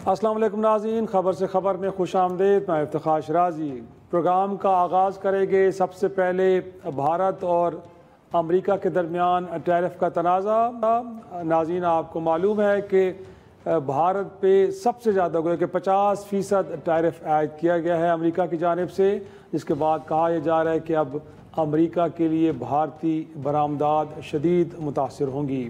السلام علیکم ناظرین، خبر سے خبر میں خوش آمدید۔ میں افتخار شرازی پروگرام کا آغاز کریں گے۔ سب سے پہلے بھارت اور امریکہ کے درمیان ٹیرف کا تنازع۔ ناظرین، آپ کو معلوم ہے کہ بھارت پہ سب سے زیادہ گویا کہ 50% ٹیرف عائد کیا گیا ہے امریکہ کی جانب سے، جس کے بعد کہا یہ جا رہا ہے کہ اب امریکہ کے لیے بھارتی برآمدات شدید متاثر ہوں گی۔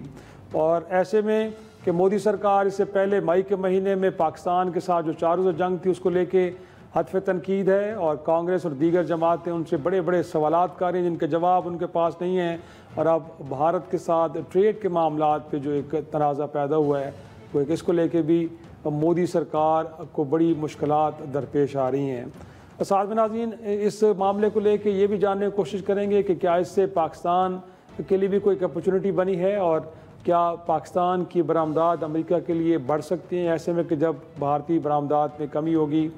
اور ایسے میں کہ مودی سرکار اس سے پہلے مئی کے مہینے میں پاکستان کے ساتھ جو 4 روزہ جنگ تھی اس کو لے کے ہدف تنقید ہے، اور کانگریس اور دیگر جماعتیں ان سے بڑے بڑے سوالات کر رہی ہیں جن کے جواب ان کے پاس نہیں ہیں، اور اب بھارت کے ساتھ ٹریڈ کے معاملات پہ جو ایک تنازع پیدا ہوا ہے وہ اس کو لے کے بھی مودی سرکار کو بڑی مشکلات درپیش آ رہی ہیں۔ ساتھ میں ناظرین اس معاملے کو لے کے یہ بھی جاننے کی کوشش کریں گے کہ کیا اس سے پاکستان کے لیے بھی کوئی اپرچونٹی بنی ہے، اور کیا پاکستان کی برآمدات امریکہ کے لیے بڑھ سکتی ہیں ایسے میں کہ جب بھارتی برآمدات میں کمی ہوگی۔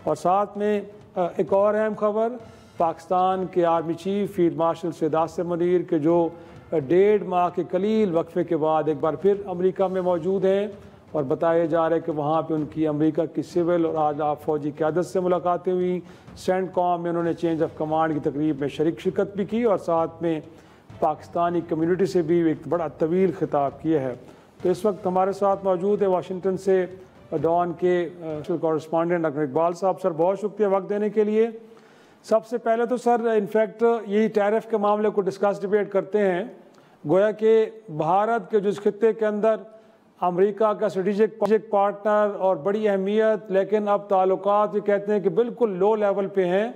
اور ساتھ میں ایک اور اہم خبر، پاکستان کے army chief field marshal Syed Asim Munir کے جو 1.5 ماہ کے قلیل وقفے کے بعد ایک بار پھر امریکہ میں موجود ہیں، اور بتایا جا رہا ہے کہ وہاں پہ ان کی امریکہ کی سول اور اعلیٰ فوجی قیادت سے ملاقاتیں ہوئیں۔ سینٹ کام میں انہوں نے چینج آف کمانڈ کی تقریب میں شرکت بھی کی، اور ساتھ میں پاکستانی کمیونٹی سے بھی ایک بڑا طویل خطاب کیا ہے۔ تو اس وقت ہمارے ساتھ موجود ہے واشنگٹن سے ڈان کے کورسپونڈنٹ ڈاکٹر اقبال صاحب۔ سر بہت شکریہ وقت دینے کے لیے۔ سب سے پہلے تو سر انفیکٹ یہی ٹیرف کے معاملے کو ڈبیٹ کرتے ہیں۔ گویا کہ بھارت کے جس خطے کے اندر امریکہ کا اسٹریٹجک پارٹنر اور بڑی اہمیت، لیکن اب تعلقات یہ کہتے ہیں کہ بالکل لو لیول پہ ہیں،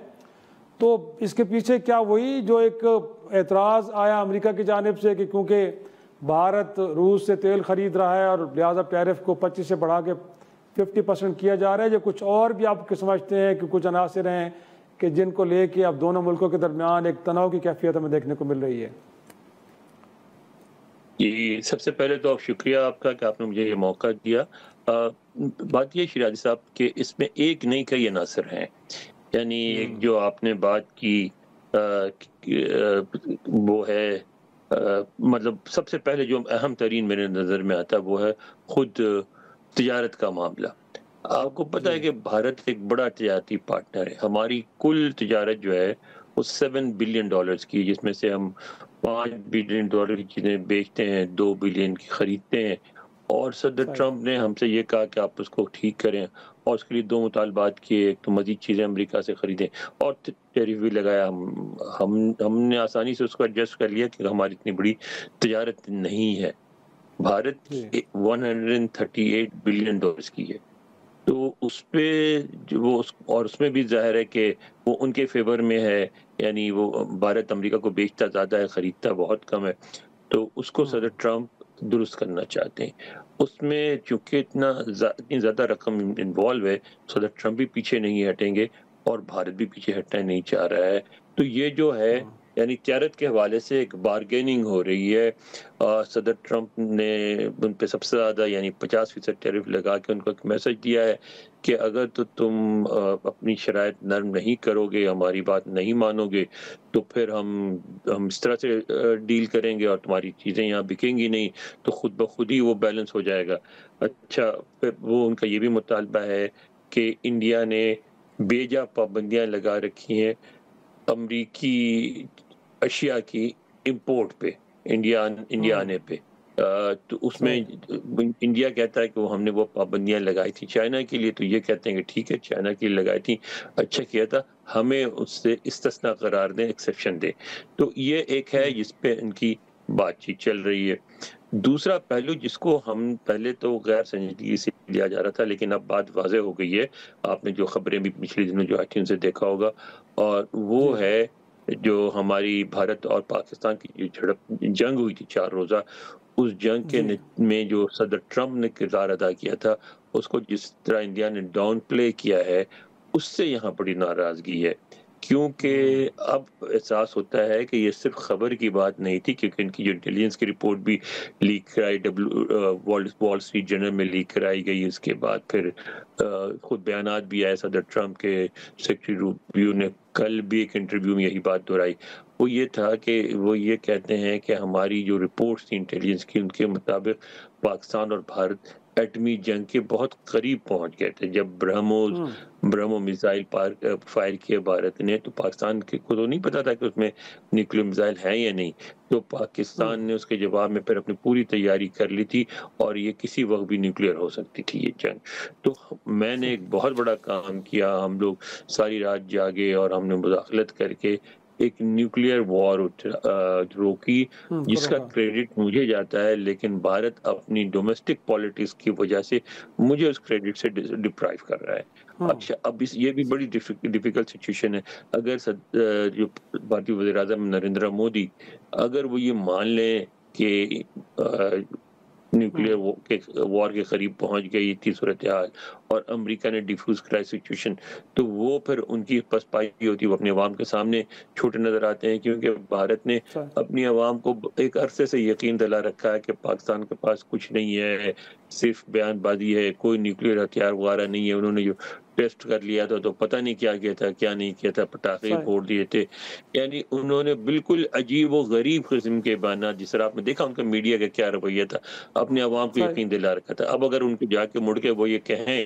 تو اس کے پیچھے کیا وہی جو ایک اعتراض آیا امریکہ کی جانب سے کہ کیونکہ بھارت روس سے تیل خرید رہا ہے اور لہٰذا ٹیرف کو 25 سے بڑھا کے 50% کیا جا رہا ہے، یا کچھ اور بھی آپ سمجھتے ہیں کہ کچھ عناصر ہیں کہ جن کو لے کے اب دونوں ملکوں کے درمیان ایک تناؤ کی کیفیت ہمیں دیکھنے کو مل رہی ہے؟ جی، سب سے پہلے تو آپ شکریہ آپ کا کہ آپ نے مجھے یہ موقع دیا۔ بات یہ شیرازی صاحب کہ اس میں ایک نہیں کئی عناصر ہیں، یعنی ایک جو آپ نے بات کی وہ ہے مطلب سب سے پہلے جو اہم ترین میرے نظر میں آتا ہے وہ ہے خود تجارت کا معاملہ۔ آپ کو پتہ ہے کہ بھارت ایک بڑا تجارتی پارٹنر ہے۔ ہماری کل تجارت جو ہے وہ $7 بلین کی، جس میں سے ہم $5 بلین کی چیزیں بیچتے ہیں، $2 بلین کی خریدتے ہیں، اور صدر ٹرمپ نے ہم سے یہ کہا کہ آپ اس کو ٹھیک کریں، اور اس کے لیے 2 مطالبات کیے، ایک تو مزید چیزیں امریکہ سے خریدیں اور ٹیرف بھی لگایا۔ ہم نے آسانی سے اس کو ایڈجسٹ کر لیا کہ ہماری اتنی بڑی تجارت نہیں ہے۔ بھارت 138 بلین کی ہے، تو اس پہ وہ اور اس میں بھی ظاہر ہے کہ وہ ان کے فیور میں ہے، یعنی وہ بھارت امریکہ کو بیچتا زیادہ ہے، خریدتا بہت کم ہے، تو اس کو صدر ٹرمپ درست کرنا چاہتے ہیں۔ اس میں چونکہ اتنی زیادہ رقم انوالو ہے، صدر ٹرمپ بھی پیچھے نہیں ہٹیں گے اور بھارت بھی پیچھے ہٹنا نہیں چاہ رہا ہے۔ تو یہ جو ہے یعنی تجارت کے حوالے سے ایک بارگیننگ ہو رہی ہے۔ صدر ٹرمپ نے ان پہ سب سے زیادہ یعنی 50% ٹیرف لگا کے ان کو ایک میسج دیا ہے کہ اگر تو تم اپنی شرائط نرم نہیں کرو گے، ہماری بات نہیں مانو گے، تو پھر ہم اس طرح سے ڈیل کریں گے اور تمہاری چیزیں یہاں بکیں گی نہیں، تو خود بخود ہی وہ بیلنس ہو جائے گا۔ اچھا، پھر وہ ان کا یہ بھی مطالبہ ہے کہ انڈیا نے بیجا پابندیاں لگا رکھی ہیں امریکی اشیاء کی امپورٹ پہ، انڈیا آنے پہ۔ تو اس میں انڈیا کہتا ہے کہ ہم نے وہ پابندیاں لگائی تھی چائنا کے لیے، تو یہ کہتے ہیں کہ ٹھیک ہے چائنا کے لیے لگائی تھی، اچھا کیا تھا، ہمیں اس سے استثناء قرار دیں، ایکسیپشن دیں۔ تو یہ ایک ہے جس پہ ان کی بات چیت چل رہی ہے۔ دوسرا پہلو جس کو ہم پہلے تو غیر سنجیدگی سے لیا جا رہا تھا، لیکن اب بات واضح ہو گئی ہے، آپ نے جو خبریں بھی پچھلے دنوں جو آئی تھی ان سے دیکھا ہوگا، اور وہ ہے جو ہماری بھارت اور پاکستان کی جو جنگ ہوئی تھی 4 روزہ، اس جنگ کے میں جو صدر ٹرمپ نے کردار ادا کیا تھا، اس کو جس طرح انڈیا نے ڈاؤن پلے کیا ہے، اس سے یہاں بڑی ناراضگی ہے، کیونکہ اب احساس ہوتا ہے کہ یہ صرف خبر کی بات نہیں تھی، کیونکہ ان کی جو انٹیلیجنس کی رپورٹ بھی لیک کرائی، وال اسٹریٹ جرنل میں لیک کرائی گئی، اس کے بعد پھر خود بیانات بھی آئے صدر ٹرمپ کے، سیکرٹری روبیو نے کل بھی ایک انٹرویو میں یہی بات دہرائی۔ وہ یہ تھا کہ وہ یہ کہتے ہیں کہ ہماری جو رپورٹس تھی انٹیلیجنس کی، ان کے مطابق پاکستان اور بھارت ایٹمی جنگ کے بہت قریب پہنچ گئے تھے. جب برہمو میزائل فائر کیے بھارت نے، تو پاکستان کو تو نہیں پتا تھا کہ اس میں نیوکلیر میزائل ہیں یا نہیں. تو پاکستان نے اس کے جواب میں پھر اپنی پوری تیاری کر لی تھی، اور یہ کسی وقت بھی نیوکلیر ہو سکتی تھی یہ جنگ. تو میں نے ایک بہت بڑا کام کیا، ہم لوگ ساری رات جاگے اور ہم نے مداخلت کر کے ایک نیوکلیر وار روکی، جس کا کریڈٹ مجھے جاتا ہے، لیکن بھارت اپنی ڈومیسٹک پالیٹکس کی وجہ سے مجھے اس کریڈٹ سے ڈپرائیو کر رہا ہے. اچھا، اب یہ بھی بڑی ڈیفیکلٹ سچویشن ہے. اگر جو بھارتی وزیر اعظم نریندر مودی اگر وہ یہ مان لیں کہ نیوکلیر وار کے قریب پہنچ گئی تھی صورتحال، اور امریکہ نے ڈیفیوز کرا سچویشن، تو وہ پھر ان کی پسپائی ہوتی ہے. وہ اپنے عوام کے سامنے چھوٹے نظر آتے ہیں، کیونکہ بھارت نے اپنی عوام کو ایک عرصے سے یقین دلا رکھا ہے کہ پاکستان کے پاس کچھ نہیں ہے، صرف بیان بازی ہے، کوئی نیوکلیر ہتھیار وغیرہ نہیں ہے. انہوں نے جو ٹیسٹ کر لیا تھا تو پتہ نہیں کیا کیا تھا، کیا نہیں کیا تھا، پٹاخے پھوڑ دیے تھے. یعنی انہوں نے بالکل عجیب و غریب قسم کے بیانات، جس طرح آپ نے دیکھا ان کا میڈیا کا کیا رویہ تھا، اپنے عوام کو یقین دلا رکھا تھا. اب اگر ان کو جا کے مڑ کے وہ یہ کہیں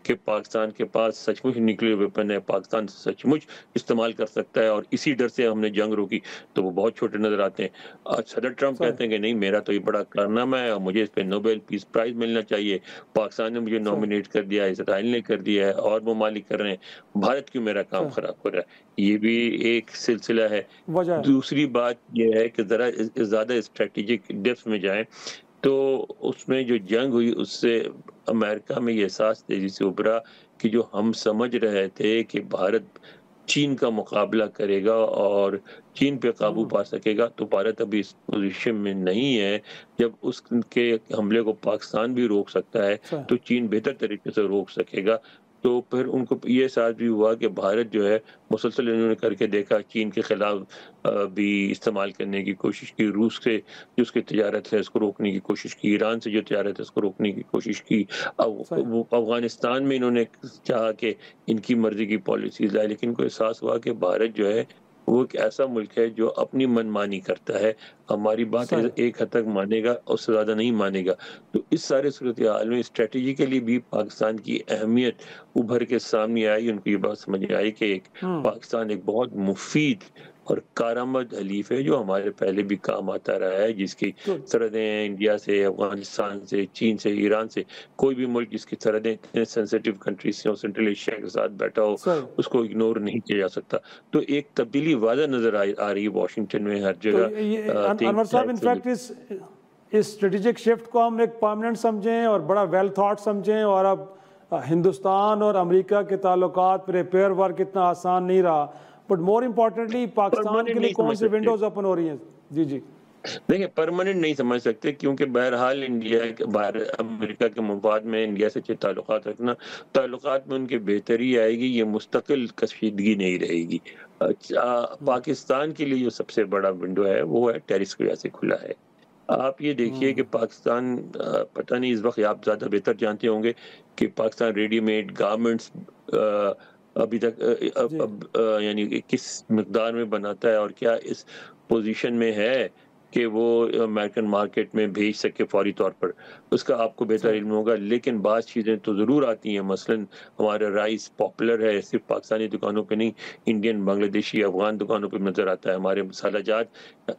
کہ پاکستان کے پاس سچ مچ نیوکلیر ویپن ہے، پاکستان سچ مچ استعمال کر سکتا ہے، اور اسی ڈر سے ہم نے جنگ روکی، تو وہ بہت چھوٹے نظر آتے ہیں. آج صدر ٹرمپ کہتے ہیں کہ نہیں، میرا تو یہ بڑا کارنامہ ہے اور مجھے اس پہ نوبل پیس پرائز ملنا چاہیے. پاکستان نے مجھے نومینیٹ کر دیا ہے، اسرائیل نے کر دیا ہے، اور ممالک کر رہے ہیں، بھارت کیوں میرا کام خراب ہو رہا ہے؟ یہ بھی ایک سلسلہ ہے. دوسری بات یہ ہے کہ ذرا زیادہ اسٹریٹجک ڈیپتھ میں جائیں تو اس میں جو جنگ ہوئی، اس سے امریکہ میں یہ احساس تیزی سے ابھرا کہ جو ہم سمجھ رہے تھے کہ بھارت چین کا مقابلہ کرے گا اور چین پہ قابو پا سکے گا، تو بھارت ابھی اس پوزیشن میں نہیں ہے. جب اس کے حملے کو پاکستان بھی روک سکتا ہے تو چین بہتر طریقے سے روک سکے گا. تو پھر ان کو یہ احساس بھی ہوا کہ بھارت جو ہے مسلسل انہوں نے کر کے دیکھا، چین کے خلاف بھی استعمال کرنے کی کوشش کی، روس سے جو اس کی تجارت ہے اس کو روکنے کی کوشش کی، ایران سے جو تجارت ہے اس کو روکنے کی کوشش کی. افغانستان میں انہوں نے چاہا کہ ان کی مرضی کی پالیسیز لائے، لیکن کو احساس ہوا کہ بھارت جو ہے وہ ایک ایسا ملک ہے جو اپنی منمانی کرتا ہے. ہماری بات ایک حد تک مانے گا، اس سے زیادہ نہیں مانے گا. تو اس سارے صورتحال میں اسٹریٹجیکلی بھی پاکستان کی اہمیت ابھر کے سامنے آئی. ان کو یہ بات سمجھ آئی کہ پاکستان ایک بہت مفید اور کارآمد حلیف ہے جو ہمارے پہلے بھی کام آتا رہا ہے، جس کی سرحدیں ہیں انڈیا سے، افغانستان سے، چین سے، ایران سے. کوئی بھی ملک جس کی سرحدیں اتنے سینسیٹیو کنٹریز سے سینٹرل ایشیا کے ساتھ بیٹھا ہو، اس کو اگنور نہیں کیا جا سکتا. تو ایک تبدیلی واضح نظر آ رہی ہے واشنگٹن میں ہر جگہ. انور صاحب، انفیکٹ اس اسٹریٹجک شفٹ کو ہم ایک پرماننٹ سمجھیں اور بڑا ویل تھاٹ سمجھیں، اور اب ہندوستان اور امریکہ کے تعلقات پر ریپیئر ورک اتنا آسان نہیں رہا، بٹ مور امپورٹنٹلی پاکستان کے لیے کون سی ونڈوز اوپن ہو رہی ہیں؟ جی دیکھیں، پرماننٹ نہیں سمجھ سکتے، کیونکہ بہرحال امریکہ کے مفاد میں انڈیا سے اچھے تعلقات رکھنا، تعلقات میں ان کی بہتری آئے گی، یہ مستقل کشیدگی نہیں رہے گی. پاکستان کے لیے جو سب سے بڑا ونڈو ہے وہ ہے ٹیرس کی وجہ سے کھلا ہے. آپ یہ دیکھیے کہ پاکستان، پتہ نہیں اس وقت آپ زیادہ بہتر جانتے ہوں گے کہ پاکستان ریڈی میڈ گارمنٹس ابھی تک یعنی کس مقدار میں بناتا ہے اور کیا اس پوزیشن میں ہے کہ وہ امریکن مارکیٹ میں بھیج سکے فوری طور پر. اس کا آپ کو بہتر علم ہوگا. لیکن بعض چیزیں تو ضرور آتی ہیں، مثلاً ہمارا رائس پاپولر ہے، صرف پاکستانی دکانوں پہ نہیں، انڈین، بنگلہ دیشی، افغان دکانوں پہ نظر آتا ہے. ہمارے مسالہ جات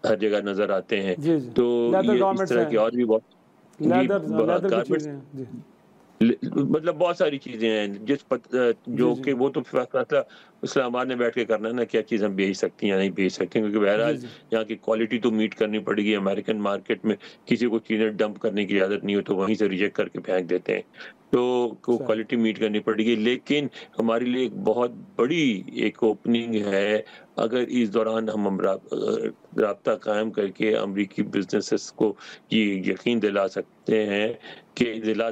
ہر جگہ نظر آتے ہیں. تو یہ اس طرح کی اور بھی گارمنٹس، مطلب بہت ساری چیزیں ہیں جو کہ وہ تو فیصلہ اسلام آباد نے بیٹھ کے کرنا ہے نا، کیا چیز ہم بھیج سکتی ہیں یا نہیں بھیج سکتے ہیں، کیونکہ بہرحال یہاں کی کوالٹی تو میٹ کرنی پڑے گی. امریکن مارکیٹ میں کسی کو چیزیں ڈمپ کرنے کی اجازت نہیں ہو تو وہیں سے ریجیکٹ کر کے پھینک دیتے ہیں، تو کوالٹی میٹ کرنی پڑے گی. لیکن ہمارے لیے ایک بہت بڑی ایک اوپننگ ہے اگر اس دوران ہم رابطہ قائم کر کے امریکی بزنسز کو یہ یقین دلا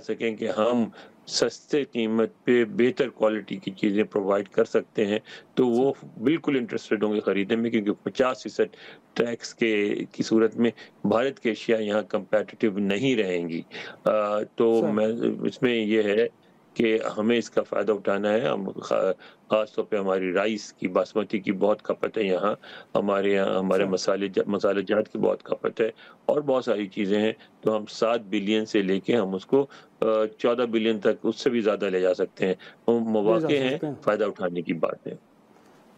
سکیں کہ ہم سستے قیمت پہ بہتر کوالٹی کی چیزیں پرووائڈ کر سکتے ہیں، تو وہ بالکل انٹرسٹڈ ہوں گے خریدنے میں، کیونکہ 50% ٹیکس کی صورت میں بھارت کی اشیاء یہاں کمپیٹیٹیو نہیں رہیں گی. تو اس میں یہ ہے کہ ہمیں اس کا فائدہ اٹھانا ہے. ہم خاص طور پہ ہماری رائس کی، باسمتی کی بہت کھپت ہے یہاں، ہمارے یہاں ہمارے مسالے جات کی بہت کھپت ہے، اور بہت ساری چیزیں ہیں. تو ہم 7 بلین سے لے کے ہم اس کو 14 بلین تک، اس سے بھی زیادہ لے جا سکتے ہیں. لے جا مواقع ہیں، سکتے ہیں. فائدہ اٹھانے کی بات ہے.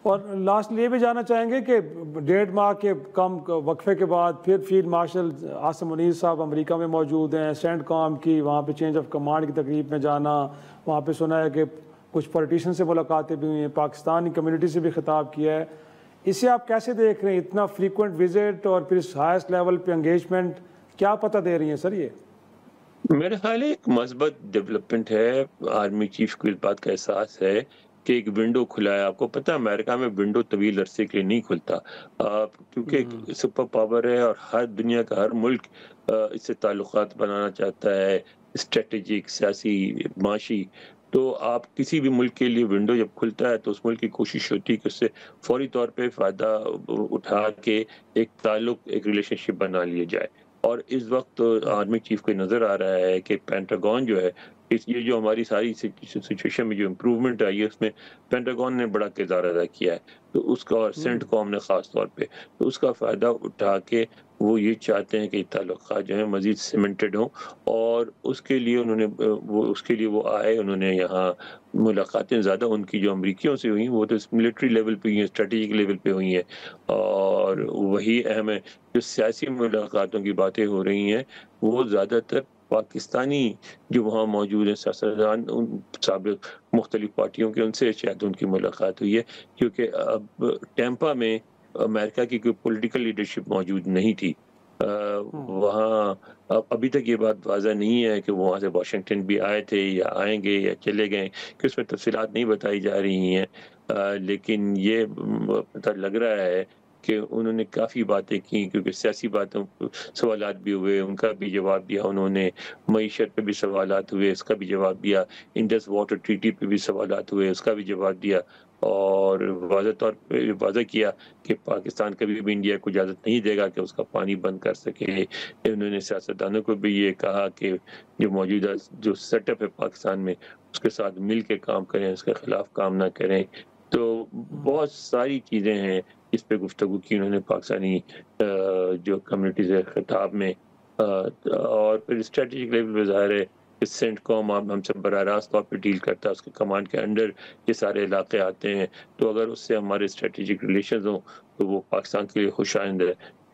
اور لاسٹ یہ بھی جاننا چاہیں گے کہ 1.5 ماہ کے کم وقفے کے بعد پھر فیلڈ مارشل عاصم منیر صاحب امریکہ میں موجود ہیں. سینٹ کام کی وہاں پہ چینج آف کمانڈ کی تقریب میں جانا، وہاں پہ سنا ہے کہ کچھ پولیٹیشین سے ملاقاتیں بھی ہوئی ہیں، پاکستانی کمیونٹی سے بھی خطاب کیا ہے. اسے آپ کیسے دیکھ رہے ہیں؟ اتنا فریکوینٹ وزٹ اور پھر اس ہائیسٹ لیول پہ انگیجمنٹ کیا پتہ دے رہی ہیں سر یہ؟ میرے خیال ہے ایک مثبت ڈیولپمنٹ ہے. آرمی چیف کو اس بات کا احساس ہے کہ ایک ونڈو کھلا ہے. آپ کو پتہ ہے امریکہ میں ونڈو طویل عرصے کے لیے نہیں کھلتا، کیونکہ ایک سپر پاور ہے اور ہر دنیا کا ہر ملک اس سے تعلقات بنانا چاہتا ہے، اسٹریٹجک، سیاسی، معاشی. تو آپ کسی بھی ملک کے لیے ونڈو جب کھلتا ہے تو اس ملک کی کوشش ہوتی ہے کہ اس سے فوری طور پہ فائدہ اٹھا کے ایک تعلق، ایک ریلیشن شپ بنا لیا جائے. اور اس وقت آرمی چیف کو نظر آ رہا ہے کہ پینٹاگون جو ہے، یہ جو ہماری ساری سچویشن میں جو امپروومنٹ آئی ہے اس میں پینٹاگون نے بڑا کردار ادا کیا ہے. تو اس کا، اور سینٹ کام نے خاص طور پہ، تو اس کا فائدہ اٹھا کے وہ یہ چاہتے ہیں کہ تعلقات جو ہیں مزید سیمنٹڈ ہوں. اور اس کے لیے انہوں نے وہ آئے، انہوں نے یہاں ملاقاتیں زیادہ ان کی جو امریکیوں سے ہوئی وہ تو ملٹری لیول پہ ہوئی ہیں، اسٹریٹجک لیول پہ ہوئی ہیں. اور وہی اہم ہے. جو سیاسی ملاقاتوں کی باتیں ہو رہی ہیں وہ زیادہ تر پاکستانی جو وہاں موجود ہیں سیاستدان، سابق مختلف پارٹیوں کے، ان سے شاید ان کی ملاقات ہوئی ہے. کیونکہ اب ٹیمپا میں امریکہ کی کوئی پولیٹیکل لیڈرشپ موجود نہیں تھی. وہاں ابھی تک یہ بات واضح نہیں ہے کہ وہ وہاں سے واشنگٹن بھی آئے تھے یا آئیں گے یا چلے گئے، کہ اس میں تفصیلات نہیں بتائی جا رہی ہیں. لیکن یہ پتہ لگ رہا ہے کہ انہوں نے کافی باتیں کی، کیونکہ سیاسی باتوں سوالات بھی ہوئے، ان کا بھی جواب دیا انہوں نے. معیشت پہ بھی سوالات ہوئے، اس کا بھی جواب دیا. انڈس واٹر ٹریٹی پہ بھی سوالات ہوئے، اس کا بھی جواب دیا. اور واضح طور پہ واضح کیا کہ پاکستان کبھی بھی انڈیا کو اجازت نہیں دے گا کہ اس کا پانی بند کر سکے. انہوں نے سیاستدانوں کو بھی یہ کہا کہ جو موجودہ جو سیٹ اپ ہے پاکستان میں اس کے ساتھ مل کے کام کریں، اس کے خلاف کام نہ کریں. تو بہت ساری چیزیں ہیں اس پہ گفتگو کی انہوں نے پاکستانی جو کمیونٹی سے خطاب میں. اور پھر اسٹریٹجک لیول پہ ظاہر ہے کہ سینٹ کام ہم سے براہ راست طور پہ ڈیل کرتا ہے، اس کے کمانڈ کے انڈر یہ سارے علاقے آتے ہیں. تو اگر اس سے ہمارے اسٹریٹجک ریلیشنز ہوں تو وہ پاکستان کے لیے خوش آئند ہے.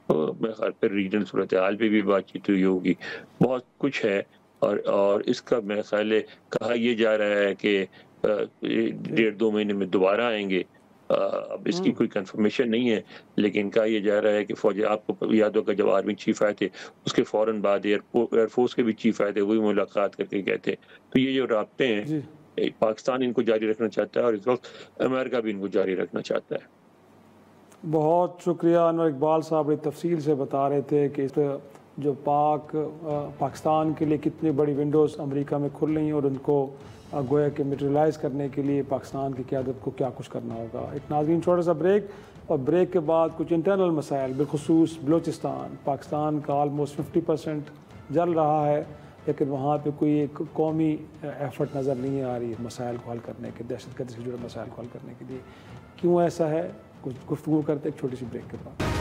تو میں خیال پہ ریجنل صورتحال پہ بھی بات چیت ہوئی ہوگی. بہت کچھ ہے. اور اس کا میرا خیال ہے کہا یہ جا رہا ہے کہ 1.5-2 مہینے میں دوبارہ آئیں گے. اب اس کی کوئی کنفرمیشن نہیں ہے، لیکن کہا یہ جا رہا ہے کہ فوجی، آپ کو یاد ہوگا جب آرمی چیف آئے تھے اس کے فوراً بعد ایئر فورس کے بھی چیف آئے تھے، وہی ملاقات کر کے گئے تھے. تو یہ جو رابطے ہیں پاکستان ان کو جاری رکھنا چاہتا ہے، اور اس وقت امریکہ بھی ان کو جاری رکھنا چاہتا ہے. بہت شکریہ انور اقبال صاحب، بڑی تفصیل سے بتا رہے تھے کہ جو پاکستان کے لیے کتنی بڑی ونڈوز امریکہ میں کھل رہی ہیں، اور ان کو گویا کہ میٹیریلائز کرنے کے لیے پاکستان کی قیادت کو کیا کچھ کرنا ہوگا. ایک ناظرین چھوٹا سا بریک، اور بریک کے بعد کچھ انٹرنل مسائل، بالخصوص بلوچستان. پاکستان کا آلموسٹ 50% جل رہا ہے، لیکن وہاں پہ کوئی ایک قومی ایفرٹ نظر نہیں آ رہی مسائل کو حل کرنے کے، دہشت گردی سے جڑے مسائل کو حل کرنے کے لیے. کیوں ایسا ہے؟ کچھ گفتگو کرتے ایک چھوٹی سی بریک کے بعد.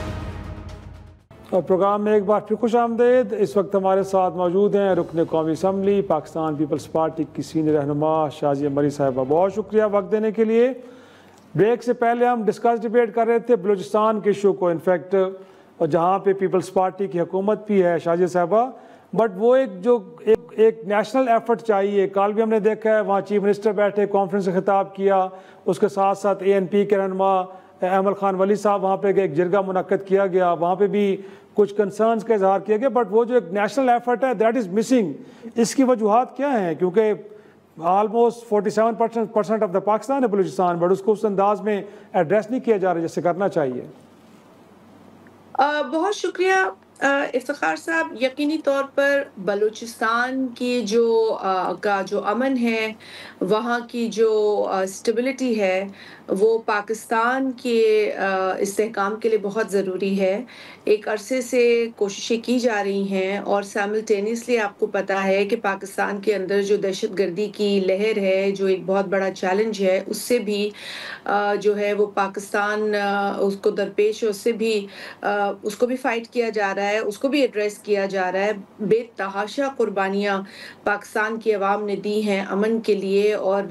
اور پروگرام میں ایک بار پھر خوش آمدید. اس وقت ہمارے ساتھ موجود ہیں رکن قومی اسمبلی پاکستان پیپلز پارٹی کی سینئر رہنما شازیہ مری صاحبہ. بہت شکریہ وقت دینے کے لیے. بریک سے پہلے ہم ڈبیٹ کر رہے تھے بلوچستان کے ایشو کو، انفیکٹ جہاں پہ پیپلز پارٹی کی حکومت بھی ہے شازیہ صاحبہ، بٹ وہ ایک نیشنل ایفرٹ چاہیے. کل بھی ہم نے دیکھا ہے وہاں چیف منسٹر بیٹھے، کانفرنس سے خطاب کیا. اس کے ساتھ ساتھ ANP کے رہنما احمد خان ولی صاحب وہاں پہ ایک جرگہ منعقد کیا گیا، وہاں پہ بھی کچھ کنسرنز کا اظہار کیا گیا. بٹ وہ جو ایک نیشنل ایفرٹ ہے دیٹ از مسنگ. اس کی وجوہات کیا ہیں؟ کیونکہ آلموسٹ 47% آف دا پاکستان ہے بلوچستان، بٹ اس کو اس انداز میں ایڈریس نہیں کیا جا رہا جیسے کرنا چاہیے. بہت شکریہ افتخار صاحب، یقینی طور پر بلوچستان کی جو امن ہے، وہاں کی جو اسٹیبلٹی ہے، وہ پاکستان کے استحکام کے لیے بہت ضروری ہے۔ ایک عرصے سے کوششیں کی جا رہی ہیں، اور سائملٹینیسلی آپ کو پتہ ہے کہ پاکستان کے اندر جو دہشت گردی کی لہر ہے، جو ایک بہت بڑا چیلنج ہے، اس سے بھی جو ہے وہ پاکستان اس کو درپیش ہے، اس کو بھی فائٹ کیا جا رہا ہے، اس کو بھی ایڈریس کیا جا رہا ہے۔ بے تحاشا قربانیاں پاکستان کی عوام نے دی ہیں امن کے لیے، اور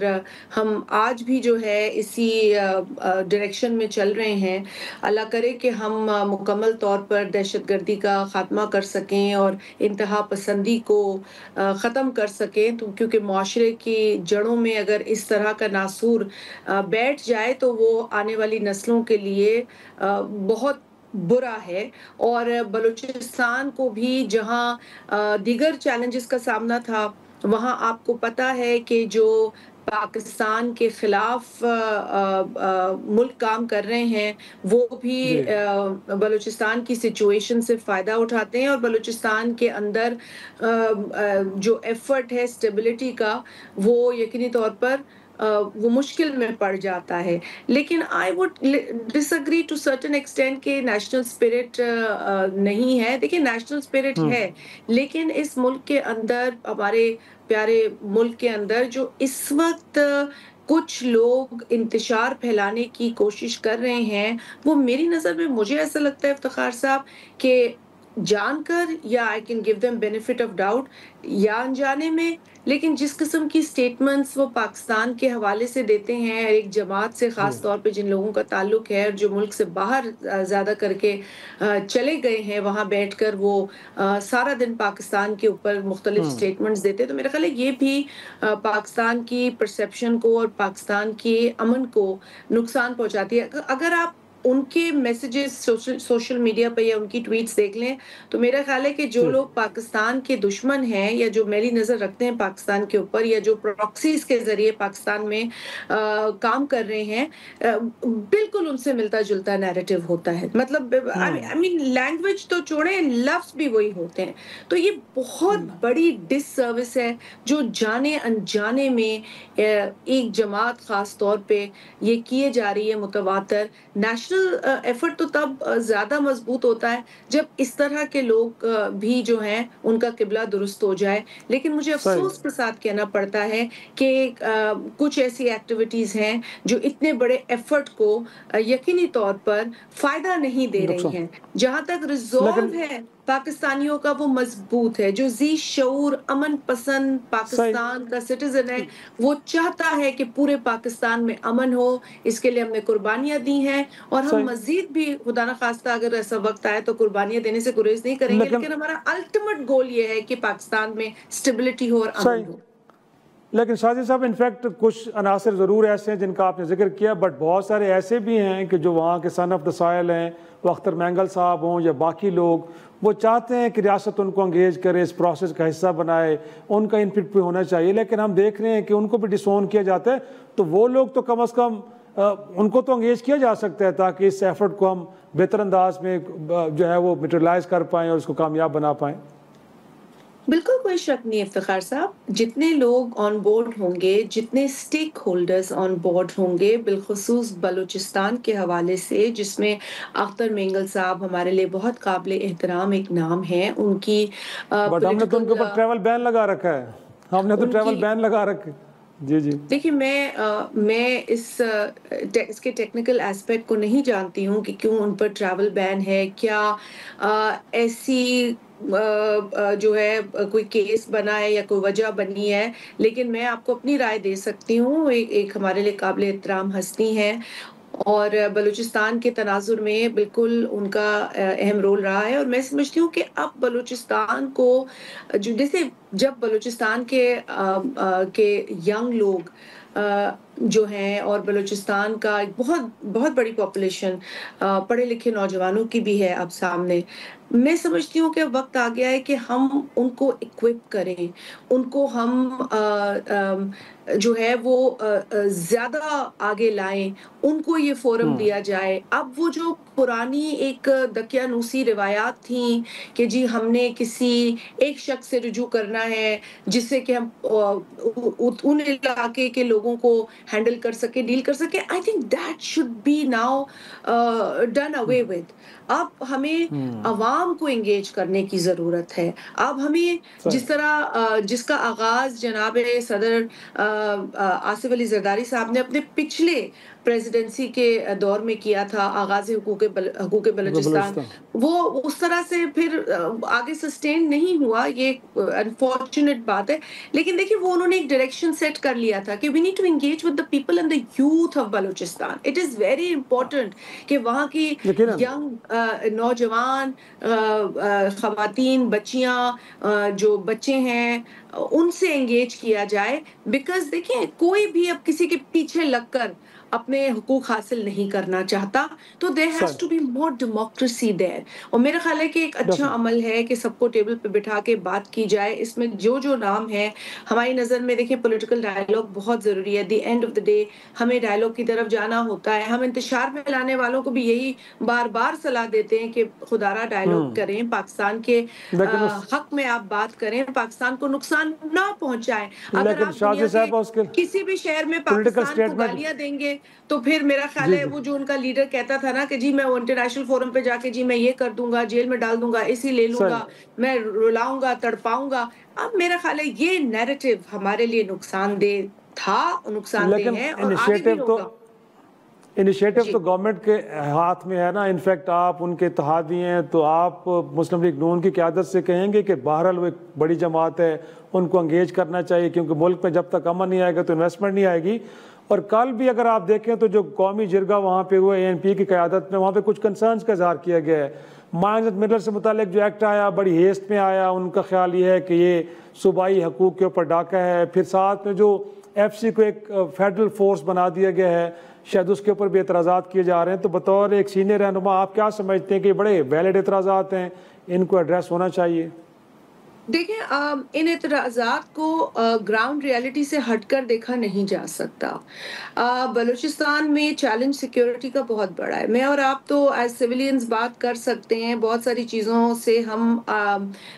ہم آج بھی جو ہے اسی ڈائریکشن میں چل رہے ہیں۔ اللہ کرے کہ ہم مکمل طور پر دہشت گردی کا خاتمہ کر سکیں اور انتہا پسندی کو ختم کر سکیں، کیونکہ معاشرے کی جڑوں میں اگر اس طرح کا ناسور بیٹھ جائے تو وہ آنے والی نسلوں کے لیے بہت برا ہے۔ اور بلوچستان کو بھی جہاں دیگر چیلنجز کا سامنا تھا، وہاں آپ کو پتہ ہے کہ جو پاکستان کے خلاف ملک کام کر رہے ہیں، وہ بھی جی بلوچستان کی سچویشن سے فائدہ اٹھاتے ہیں، اور بلوچستان کے اندر جو ایفرٹ ہے اسٹیبلٹی کا، وہ یقینی طور پر وہ مشکل میں پڑ جاتا ہے۔ لیکن I would disagree to certain extent کہ نیشنل اسپرٹ نہیں ہے۔ دیکھیں، نیشنل اسپرٹ ہے، لیکن اس ملک کے اندر، ہمارے پیارے ملک کے اندر، جو اس وقت کچھ لوگ انتشار پھیلانے کی کوشش کر رہے ہیں، وہ میری نظر میں، مجھے ایسا لگتا ہے افتخار صاحب کہ جان کر، یا I can give them benefit of doubt، یا انجانے میں، لیکن جس قسم کی سٹیٹمنٹس وہ پاکستان کے حوالے سے دیتے ہیں، ایک جماعت سے خاص طور پہ جن لوگوں کا تعلق ہے، جو ملک سے باہر زیادہ کر کے چلے گئے ہیں، وہاں بیٹھ کر وہ سارا دن پاکستان کے اوپر مختلف سٹیٹمنٹس دیتے، تو میرا خیال ہے یہ بھی پاکستان کی پرسیپشن کو اور پاکستان کے امن کو نقصان پہنچاتی ہے۔ اگر آپ ان کے میسیجز سوشل میڈیا پہ یا ان کی ٹویٹس دیکھ لیں، تو میرا خیال ہے کہ جو لوگ پاکستان کے دشمن ہیں، یا جو میلی نظر رکھتے ہیں پاکستان کے اوپر، یا جو پراکسیز کے ذریعے پاکستان میں کام کر رہے ہیں، بالکل ان سے ملتا جلتا نیریٹو ہوتا ہے۔ مطلب لینگویج تو چھوڑیں، لفظ بھی وہی ہوتے ہیں۔ تو یہ بہت بڑی ڈس سروس ہے جو جانے انجانے میں ایک جماعت خاص طور پہ یہ کیے جا رہی ہے متواتر۔ نیشنل ایفرٹ تو تب زیادہ مضبوط ہوتا ہے جب اس طرح کے لوگ بھی جو ہیں ان کا قبلہ درست ہو جائے۔ لیکن مجھے افسوس کے ساتھ کہنا پڑتا ہے کہ کچھ ایسی ایکٹیویٹیز ہیں جو اتنے بڑے ایفرٹ کو یقینی طور پر فائدہ نہیں دے رہی ہیں۔ جہاں تک ریزولو ہے پاکستانیوں کا، وہ مضبوط ہے۔ جو ذی شعور امن پسند پاکستان کا سٹیزن ہے، وہ چاہتا ہے کہ پورے پاکستان میں امن ہو۔ اس کے لیے ہم نے قربانیاں دی ہیں، اور ہم مزید بھی خدا نخواستہ اگر ایسا وقت آئے تو قربانیاں دینے سے گریز نہیں کریں گے، لیکن ہمارا الٹیمیٹ گول یہ ہے کہ پاکستان میں اسٹیبلٹی ہو اور امن ہو۔ لیکن شاہد صاحب، انفیکٹ کچھ عناصر ضرور ایسے ہیں جن کا آپ نے ذکر کیا، بٹ بہت سارے ایسے بھی ہیں کہ جو وہاں کے سن آف دا سائل ہیں، وہ اختر مینگل صاحب ہوں یا باقی لوگ، وہ چاہتے ہیں کہ ریاست ان کو انگیج کرے، اس پروسیس کا حصہ بنائے، ان کا انپٹ بھی ہونا چاہیے، لیکن ہم دیکھ رہے ہیں کہ ان کو بھی ڈسون کیا جاتا ہے۔ تو وہ لوگ تو کم از کم ان کو تو انگیج کیا جا سکتا ہے تاکہ اس ایفرٹ کو ہم بہتر انداز میں جو ہے وہ میٹرلائز کر پائیں اور اس کو کامیاب بنا پائیں۔ بالکل کوئی شک نہیں افتخار صاحب، جتنے لوگ آن بورڈ ہوں گے، جتنے سٹیک ہولڈرز آن بورڈ ہوں گے، بالخصوص بلوچستان کے حوالے سے، جس میں اختر مینگل صاحب ہمارے لیے بہت قابل احترام ایک نام ہے، ان کی بٹ ہم نے تو ان کے اوپر ٹریول بین لگا رکھا ہے، ہم نے تو ٹریول بین لگا رکھا ہے۔ جی جی دیکھیے، میں اس کے ٹیکنیکل ایسپیکٹ کو نہیں جانتی ہوں کہ کیوں ان پر ٹریول بین ہے، کیا ایسی جو ہے کوئی کیس بنا ہے یا کوئی وجہ بنی ہے، لیکن میں آپ کو اپنی رائے دے سکتی ہوں۔ ایک ہمارے لیے قابل احترام ہستی ہیں، اور بلوچستان کے تناظر میں بالکل ان کا اہم رول رہا ہے، اور میں سمجھتی ہوں کہ اب بلوچستان کو جیسے جب بلوچستان کے ینگ لوگ جو ہیں، اور بلوچستان کا ایک بہت بڑی پاپولیشن پڑھے لکھے نوجوانوں کی بھی ہے اب سامنے، میں سمجھتی ہوں کہ وقت آ گیا ہے کہ ہم ان کو اکوپ کریں، ان کو ہم جو ہے وہ زیادہ آگے لائیں، ان کو یہ فورم دیا جائے۔ اب وہ جو پرانی ایک دقیانوسی روایات تھیں کہ جی ہم نے کسی ایک شخص سے رجوع کرنا ہے جس سے کہ ہم ان علاقے کے لوگوں کو ہینڈل کر سکے، ڈیل کر سکے. I think that should be now done away with. اب ہمیں عوام کو انگیج کرنے کی ضرورت ہے. اب ہمیں جس طرح جس کا آغاز جناب صدر آصف علی زرداری صاحب نے اپنے پچھلے پریزیڈنسی کے دور میں کیا تھا، آغاز حقوق بلوچستان، وہ اس طرح سے پھر آگے سسٹین نہیں ہوا. یہ انفارچونیٹ بات ہے. لیکن دیکھیں وہ انہوں نے ایک ڈائریکشن سیٹ کر لیا تھا کہ we need to engage with the people and the youth of Balochistan. It is very important کہ وہاں کی ینگ نوجوان خواتین، بچیاں، جو بچے ہیں، ان سے انگیج کیا جائے. بیکاز دیکھیں کوئی بھی اب کسی کے پیچھے لگ کر اپنے حقوق حاصل نہیں کرنا چاہتا، تو there has to be more democracy there. اور میرا خیال ہے کہ ایک اچھا عمل ہے کہ سب کو ٹیبل پہ بٹھا کے بات کی جائے. اس میں جو نام ہے ہماری نظر میں دیکھیں پولیٹیکل ڈائیلاگ بہت ضروری ہے. The end of the day ہمیں ڈائیلاگ کی طرف جانا ہوتا ہے. ہم انتشار میں لانے والوں کو بھی یہی بار بار صلاح دیتے ہیں کہ خدا را ڈائیلاگ کریں، پاکستان کے حق میں آپ بات کریں، پاکستان کو نقصان نہ پہنچائیں. اگر آپ دنیا کے کسی بھی شہر میں پاکستان کو گالیاں دیں گے تو پھر میرا خیال ہے وہ جو ان کا لیڈر کہتا تھا نا کہ جی میں انٹرنیشنل فورم پہ جا کے جی میں یہ کر دوں گا، جیل میں ڈال دوں گا، اسی لے لوں گا، میں رلاؤں گا، تڑپاؤں گا. اب میرا خیال ہے یہ نیریٹو ہمارے لیے نقصان دہ تھا، نقصان دہ ہے اور آگے بھی ہوگا. انیشیٹو تو گورنمنٹ کے ہاتھ میں ہے نا. انفیکٹ آپ ان کے اتحادی ہیں تو آپ مسلم لیگ نون کی قیادت سے کہیں گے کہ بہرحال وہ ایک بڑی جماعت ہے، ان کو انگیج کرنا چاہیے، کیونکہ ملک میں جب تک امن نہیں آئے گا تو انویسٹمنٹ نہیں آئے گی. اور کل بھی اگر آپ دیکھیں تو جو قومی جرگہ وہاں پہ ہوا ANP کی قیادت میں، وہاں پہ کچھ کنسرنز کا اظہار کیا گیا ہے. مائنز اینڈ منرل سے متعلق جو ایکٹ آیا بڑی ہیسٹ میں آیا، ان کا خیال یہ ہے کہ یہ صوبائی حقوق کے اوپر ڈاکہ ہے. پھر ساتھ میں جو FC کو ایک فیڈرل فورس بنا دیا گیا ہے، شاید اس کے اوپر بھی اعتراضات کیے جا رہے ہیں. تو بطور ایک سینئر رہنما آپ کیا سمجھتے ہیں کہ یہ بڑے ویلڈ اعتراضات ہیں، ان کو ایڈریس ہونا چاہیے؟ دیکھیں ان اعتراضات کو گراؤنڈ ریالٹی سے ہٹ کر دیکھا نہیں جا سکتا. بلوچستان میں چیلنج سیکیورٹی کا بہت بڑا ہے. میں اور آپ تو ایز سویلینز بات کر سکتے ہیں بہت ساری چیزوں سے.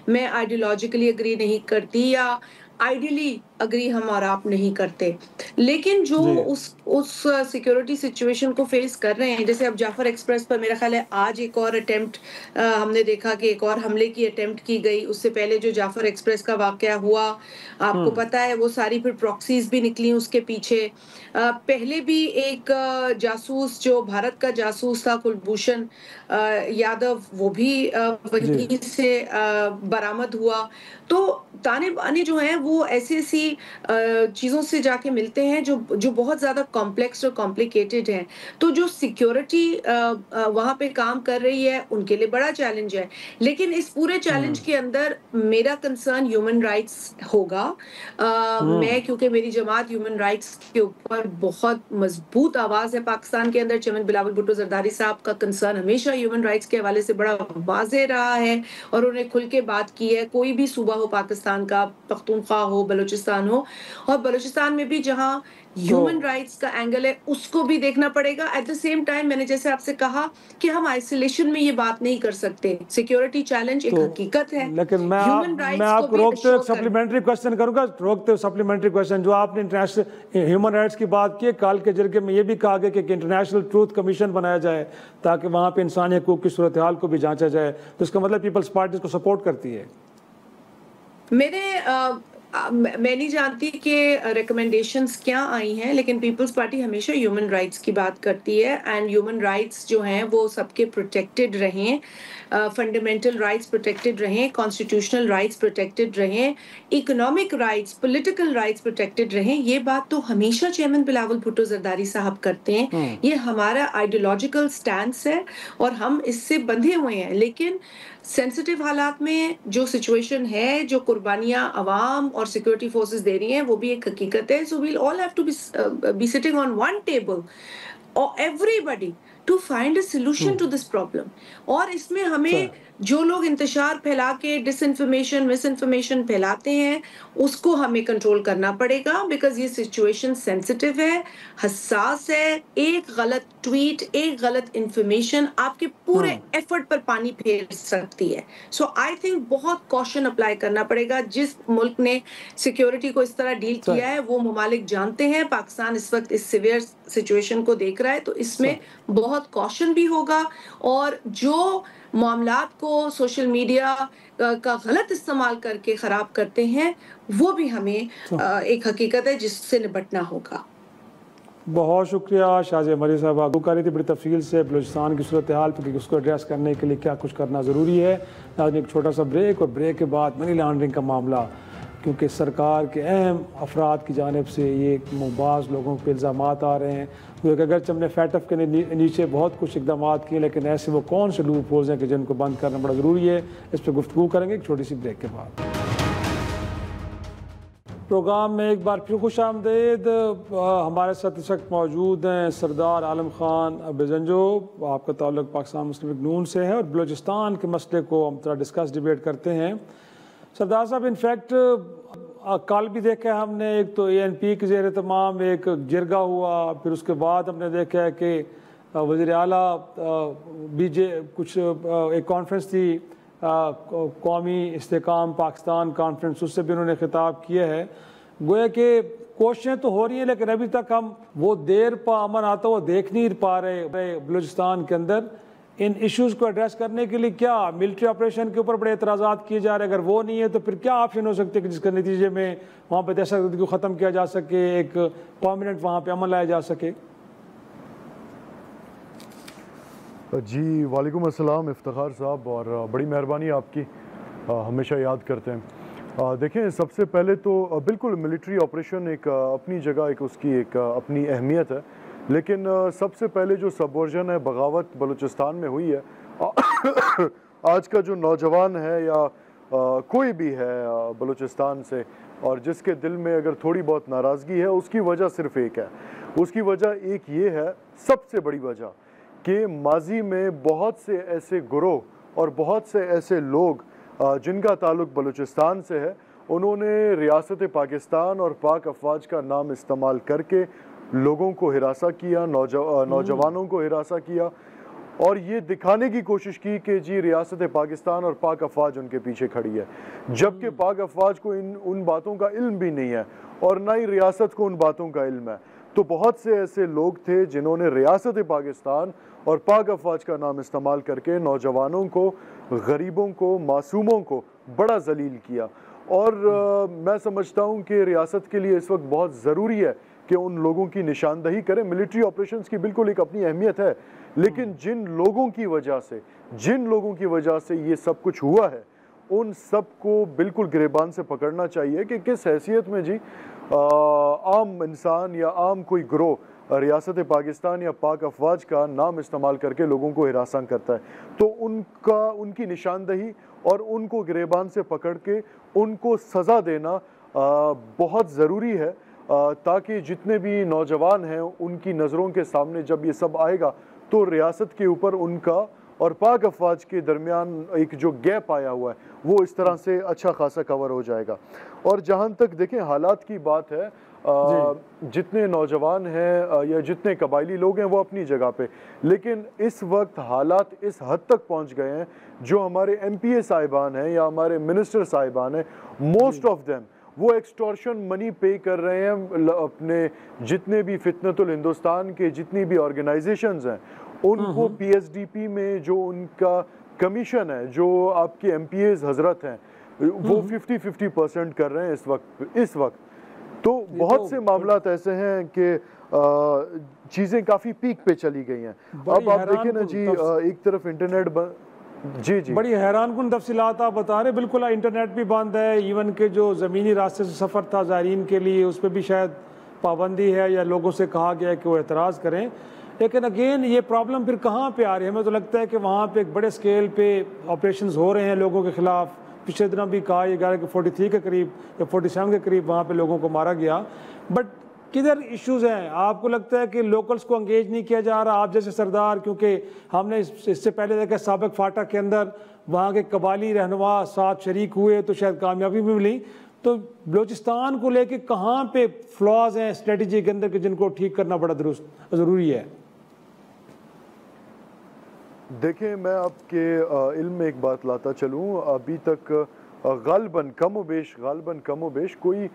میں آئیڈیولوجیکلی اگری نہیں کرتی یا آئیڈیلی اگری ہم اور آپ نہیں کرتے، لیکن جو اس سیکیورٹی سچویشن کو فیس کر رہے ہیں، جیسے اب جعفر ایکسپریس پر میرا خیال ہے آج ایک اور اٹیمپٹ ہم نے دیکھا کہ ایک اور حملے کی اٹیمپٹ کی گئی. اس سے پہلے جو جعفر ایکسپریس کا واقعہ ہوا آپ کو پتا ہے، وہ ساری پھر پراکسیز بھی نکلی اس کے پیچھے. پہلے بھی ایک جاسوس جو بھارت کا جاسوس تھا کلبھوشن یادو، وہ بھی وہیں سے برآمد ہوا. تو تانے بانے جو ہیں وہ ایسی ایسی چیزوں سے جا کے ملتے ہیں جو بہت زیادہ کمپلیکس اور کمپلیکیٹڈ ہیں. تو جو سیکیورٹی وہاں پہ کام کر رہی ہے ان کے لیے بڑا چیلنج ہے. لیکن اس پورے چیلنج کے اندر میرا کنسرن ہیومن رائٹس ہوگا. میں کیونکہ میری جماعت ہیومن رائٹس کے اوپر بہت مضبوط آواز ہے پاکستان کے اندر. چیئرمین بلاول بھٹو زرداری صاحب کا کنسرن ہمیشہ ہیومن رائٹس کے حوالے سے بڑا واضح رہا ہے اور انہوں نے کھل کے بات کی ہے. کوئی بھی صوبہ ہو پاکستان کا، پختونخوا ہو، بلوچستان ہو، اور بلوچستان میں بھی جہاں ہیومن رائٹس کا اینگل ہے اس کو بھی دیکھنا پڑے گا. ایٹ دا سیم ٹائم میں نے جیسے آپ سے کہا کہ ہم آئسولیشن میں یہ بات نہیں کر سکتے. سیکیورٹی چیلنج ایک حقیقت ہے، لیکن میں آپ کو روکتے ہوئے سپلیمنٹری کوشچن کروں گا. روکتے ہوئے سپلیمنٹری کوشچن جو آپ نے انٹرنیشنل ہیومن رائٹس کی بات کی ہے، کال کے جرگے میں یہ بھی کہا گیا کہ انٹرنیشنل ٹروتھ کمیشن بنایا جائے تاکہ وہاں پہ انسانی حقوق کی صورتحال کو بھی جانچا جائے. تو اس کا مطلب پیپلز پارٹی کو سپورٹ کرتی ہے. میں نہیں جانتی کہ ریکمنڈیشنز کیا آئی ہیں، لیکن پیپلز پارٹی ہمیشہ ہیومن رائٹس کی بات کرتی ہے. اینڈ ہیومن رائٹس جو ہیں وہ سب کے پروٹیکٹڈ رہیں، فنڈامنٹل رائٹس پروٹیکٹڈ رہیں، کانسٹیٹیوشنل رائٹس پروٹیکٹڈ رہیں، economic rights, political rights protected رہیں. یہ بات تو ہمیشہ چیئرمین بلاول بھٹو زرداری صاحب کرتے ہیں. یہ ہمارا آئیڈیولوجیکل سٹینس ہے اور ہم اس سے بندھے ہوئے ہیں. لیکن سینسٹیو حالات میں جو سچویشن ہے، جو قربانیاں عوام اور سیکورٹی فورسز دے رہی ہیں، وہ بھی ایک حقیقت ہے. So we'll all have to be sitting on one table or everybody to find a solution to this problem. اور اس میں ہمیں جو لوگ انتشار پھیلا کے ڈس انفارمیشن مس انفارمیشن پھیلاتے ہیں اس کو ہمیں کنٹرول کرنا پڑے گا، بیکاز یہ سچویشن سینسٹیو ہے، حساس ہے. ایک غلط ٹویٹ، ایک غلط انفارمیشن آپ کے پورے ایفرٹ پر پانی پھیر سکتی ہے. سو آئی تھنک بہت کوشن اپلائی کرنا پڑے گا. جس ملک نے سیکیورٹی کو اس طرح ڈیل کیا ہے وہ ممالک جانتے ہیں. پاکستان اس وقت اس سیویئر سچویشن کو دیکھ رہا ہے، تو اس میں بہت کوشن بھی ہوگا. اور جو معاملات کو سوشل میڈیا کا غلط استعمال کر کے خراب کرتے ہیں وہ بھی ہمیں ایک حقیقت ہے جس سے نپٹنا ہوگا. بہت شکریہ شازیہ مری صاحب، آگو کر رہی تھی بڑی تفصیل سے بلوچستان کی صورتحال پہ کہ اس کو ایڈریس کرنے کے لیے کیا کچھ کرنا ضروری ہے. آج ایک چھوٹا سا بریک، اور بریک کے بعد منی لانڈرنگ کا معاملہ، کیونکہ سرکار کے اہم افراد کی جانب سے یہ بعض لوگوں پہ الزامات آ رہے ہیں. کیونکہ اگرچہ ہم نے فیٹ اف کے نیچے بہت کچھ اقدامات کیے، لیکن ایسے وہ کون سے لوپ ہولز ہیں کہ جن کو بند کرنا بڑا ضروری ہے. اس پہ گفتگو کریں گے ایک چھوٹی سی بریک کے بعد. پروگرام میں ایک بار پھر خوش آمدید. ہمارے ساتھ اس وقت موجود ہیں سردار عالم خان بیزنجو. آپ کا تعلق پاکستان مسلم لیگ نون سے ہے اور بلوچستان کے مسئلے کو ہم تھوڑا ڈسکس ڈیبیٹ کرتے ہیں. سردار صاحب، انفیکٹ کل بھی دیکھا ہم نے، ایک تو ANP کے زیر اہتمام ایک جرگہ ہوا، پھر اس کے بعد ہم نے دیکھا ہے کہ وزیر اعلیٰ کچھ ایک کانفرنس تھی، قومی استحکام پاکستان کانفرنس، اس سے بھی انہوں نے خطاب کیا ہے. گویا کہ کوششیں تو ہو رہی ہیں لیکن ابھی تک ہم وہ دیر پا امن آتا وہ دیکھ نہیں پا رہے بلوچستان کے اندر. ان ایشوز کو ایڈریس کرنے کے لیے کیا ملٹری آپریشن کے اوپر بڑے اعتراضات کیے جا رہے ہیں؟ اگر وہ نہیں ہے تو پھر کیا آپشن ہو سکتے کہ جس کے نتیجے میں وہاں پہ دہشت گردی کو ختم کیا جا سکے، ایک پرماننٹ وہاں پہ امن لایا جا سکے؟ جی وعلیکم السلام افتخار صاحب، اور بڑی مہربانی آپ کی، ہمیشہ یاد کرتے ہیں. دیکھیں، سب سے پہلے تو بالکل ملٹری آپریشن ایک اپنی جگہ ایک اس کی ایک اپنی اہمیت ہے، لیکن سب سے پہلے جو سبورجن ہے، بغاوت بلوچستان میں ہوئی ہے. آج کا جو نوجوان ہے یا کوئی بھی ہے بلوچستان سے، اور جس کے دل میں اگر تھوڑی بہت ناراضگی ہے، اس کی وجہ صرف ایک ہے. اس کی وجہ ایک یہ ہے، سب سے بڑی وجہ، کہ ماضی میں بہت سے ایسے گروہ اور بہت سے ایسے لوگ جن کا تعلق بلوچستان سے ہے، انہوں نے ریاست پاکستان اور پاک افواج کا نام استعمال کر کے لوگوں کو ہراساں کیا، نوجوانوں کو ہراساں کیا، اور یہ دکھانے کی کوشش کی کہ جی ریاست پاکستان اور پاک افواج ان کے پیچھے کھڑی ہے، جبکہ پاک افواج کو ان باتوں کا علم بھی نہیں ہے اور نہ ہی ریاست کو ان باتوں کا علم ہے. تو بہت سے ایسے لوگ تھے جنہوں نے ریاست پاکستان اور پاک افواج کا نام استعمال کر کے نوجوانوں کو، غریبوں کو، معصوموں کو بڑا ذلیل کیا. اور میں سمجھتا ہوں کہ ریاست کے لیے اس وقت بہت ضروری ہے کہ ان لوگوں کی نشاندہی کریں. ملٹری آپریشنز کی بالکل ایک اپنی اہمیت ہے، لیکن جن لوگوں کی وجہ سے یہ سب کچھ ہوا ہے، ان سب کو بالکل گریبان سے پکڑنا چاہیے کہ کس حیثیت میں جی عام انسان یا عام کوئی گروہ ریاست پاکستان یا پاک افواج کا نام استعمال کر کے لوگوں کو ہراساں کرتا ہے. تو ان کی نشاندہی اور ان کو گریبان سے پکڑ کے ان کو سزا دینا بہت ضروری ہے، تاکہ جتنے بھی نوجوان ہیں ان کی نظروں کے سامنے جب یہ سب آئے گا تو ریاست کے اوپر ان کا اور پاک افواج کے درمیان ایک جو گیپ آیا ہوا ہے وہ اس طرح سے اچھا خاصا کور ہو جائے گا. اور جہاں تک دیکھیں حالات کی بات ہے، جتنے نوجوان ہیں یا جتنے قبائلی لوگ ہیں وہ اپنی جگہ پہ، لیکن اس وقت حالات اس حد تک پہنچ گئے ہیں، جو ہمارے MPA صاحبان ہیں یا ہمارے منسٹر صاحبان ہیں، موسٹ آف دیم وہ ایکسٹورشن منی پے کر رہے ہیں اپنے جتنے بھی فتنۃ الہندوستان کے جتنی بھی آرگنائزیشنز ہیں ان کو. PSDP میں جو ان کا کمیشن ہے، جو آپ کے MPAs حضرت ہیں، وہ 50% کر رہے ہیں اس وقت. تو بہت سے معاملات ایسے ہیں کہ چیزیں کافی پیک پہ چلی گئی ہیں. اب آپ دیکھیں نا جی، ایک طرف انٹرنیٹ جی بڑی حیران کن تفصیلات آپ بتا رہے. بالکل انٹرنیٹ بھی بند ہے، ایون کہ جو زمینی راستے سے سفر تھا زائرین کے لیے اس پہ بھی شاید پابندی ہے یا لوگوں سے کہا گیا ہے کہ وہ اعتراض کریں. لیکن اگین یہ پرابلم پھر کہاں پہ آ رہی ہے؟ ہمیں تو لگتا ہے کہ وہاں پہ ایک بڑے اسکیل پہ آپریشنز ہو رہے ہیں لوگوں کے خلاف. پچھلے دنوں بھی کہا یہ گیا کہ 43 کے قریب یا 47 کے قریب وہاں پہ لوگوں کو مارا گیا. بٹ کدھر ایشوز ہیں؟ آپ کو لگتا ہے کہ لوکلز کو انگیج نہیں کیا جا رہا؟ آپ جیسے سردار، کیونکہ ہم نے اس سے پہلے دیکھا سابق فاٹا کے اندر وہاں کے قبائلی رہنما ساتھ شریک ہوئے تو شاید کامیابی بھی ملی. تو بلوچستان کو لے کے کہاں پہ فلاز ہیں اسٹریٹجی کے اندر کہ جن کو ٹھیک کرنا بڑا ضروری ہے؟ دیکھیں میں آپ کے علم میں ایک بات لاتا چلوں. ابھی تک غالباً کم و بیش کوئی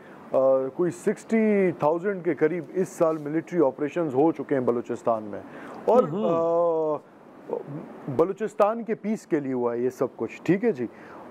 60,000 کے قریب اس سال ملٹری آپریشنز ہو چکے ہیں بلوچستان میں, اور بلوچستان کے پیس کے لیے ہوا ہے یہ سب کچھ, ٹھیک ہے جی.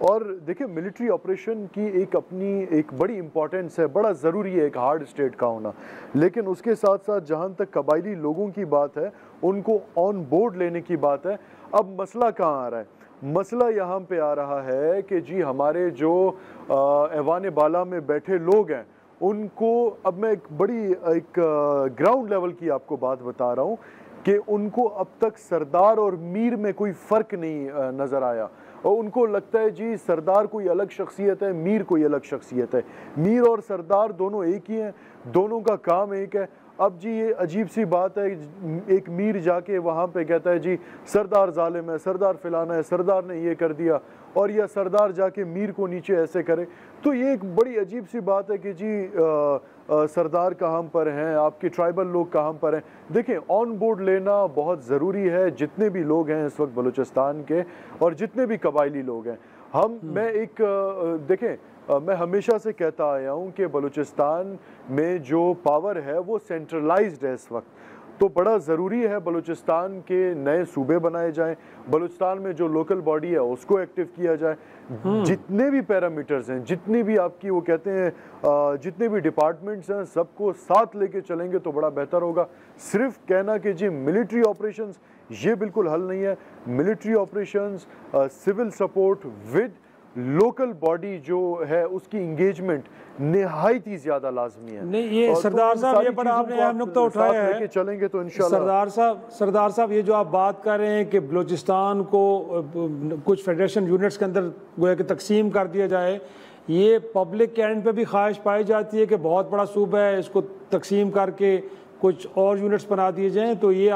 اور دیکھیں ملٹری آپریشن کی ایک بڑی امپورٹنس ہے, بڑا ضروری ہے ایک ہارڈ اسٹیٹ کا ہونا, لیکن اس کے ساتھ ساتھ جہاں تک قبائلی لوگوں کی بات ہے ان کو آن بورڈ لینے کی بات ہے. اب مسئلہ کہاں آ رہا ہے؟ مسئلہ یہاں پہ آ رہا ہے کہ جی ہمارے جو ایوان بالا میں بیٹھے لوگ ہیں ان کو, اب میں ایک گراؤنڈ لیول کی آپ کو بات بتا رہا ہوں کہ ان کو اب تک سردار اور میر میں کوئی فرق نہیں نظر آیا, اور ان کو لگتا ہے جی سردار کوئی الگ شخصیت ہے, میر کوئی الگ شخصیت ہے. میر اور سردار دونوں ایک ہی ہیں, دونوں کا کام ایک ہے. اب جی یہ عجیب سی بات ہے, ایک میر جا کے وہاں پہ کہتا ہے جی سردار ظالم ہے, سردار فلانا ہے, سردار نے یہ کر دیا, اور یا سردار جا کے میر کو نیچے ایسے کرے. تو یہ ایک بڑی عجیب سی بات ہے کہ جی سردار کہاں پر ہیں, آپ کے ٹرائبل لوگ کہاں پر ہیں. دیکھیں آن بورڈ لینا بہت ضروری ہے, جتنے بھی لوگ ہیں اس وقت بلوچستان کے اور جتنے بھی قبائلی لوگ ہیں. دیکھیں میں ہمیشہ سے کہتا آیا ہوں کہ بلوچستان میں جو پاور ہے وہ سینٹرلائزڈ ہے اس وقت, تو بڑا ضروری ہے بلوچستان کے نئے صوبے بنائے جائیں, بلوچستان میں جو لوکل باڈی ہے اس کو ایکٹیو کیا جائے, جتنے بھی پیرامیٹرز ہیں, جتنی بھی آپ کی وہ کہتے ہیں جتنے بھی ڈپارٹمنٹس ہیں سب کو ساتھ لے کے چلیں گے تو بڑا بہتر ہوگا. صرف کہنا کہ جی ملٹری آپریشنز یہ بالکل حل نہیں ہے. Military operations, civil support with local body جو ہے اس کی انگیجمنٹ نہایت ہی زیادہ لازمی ہے. نہیں یہ سردار صاحب یہ بڑا آپ نے اہم نقطہ اٹھایا ہے, چلیں گے تو انشاءاللہ. سردار صاحب یہ جو آپ بات کر رہے ہیں کہ بلوچستان کو کچھ فیڈریشن یونٹس کے اندر گویا کہ تقسیم کر دیا جائے, یہ پبلک کے اینڈ پہ بھی خواہش پائی جاتی ہے کہ بہت بڑا صوبہ ہے اس کو تقسیم کر کے کچھ اور یونٹس بنا دیے جائیں, تو یہ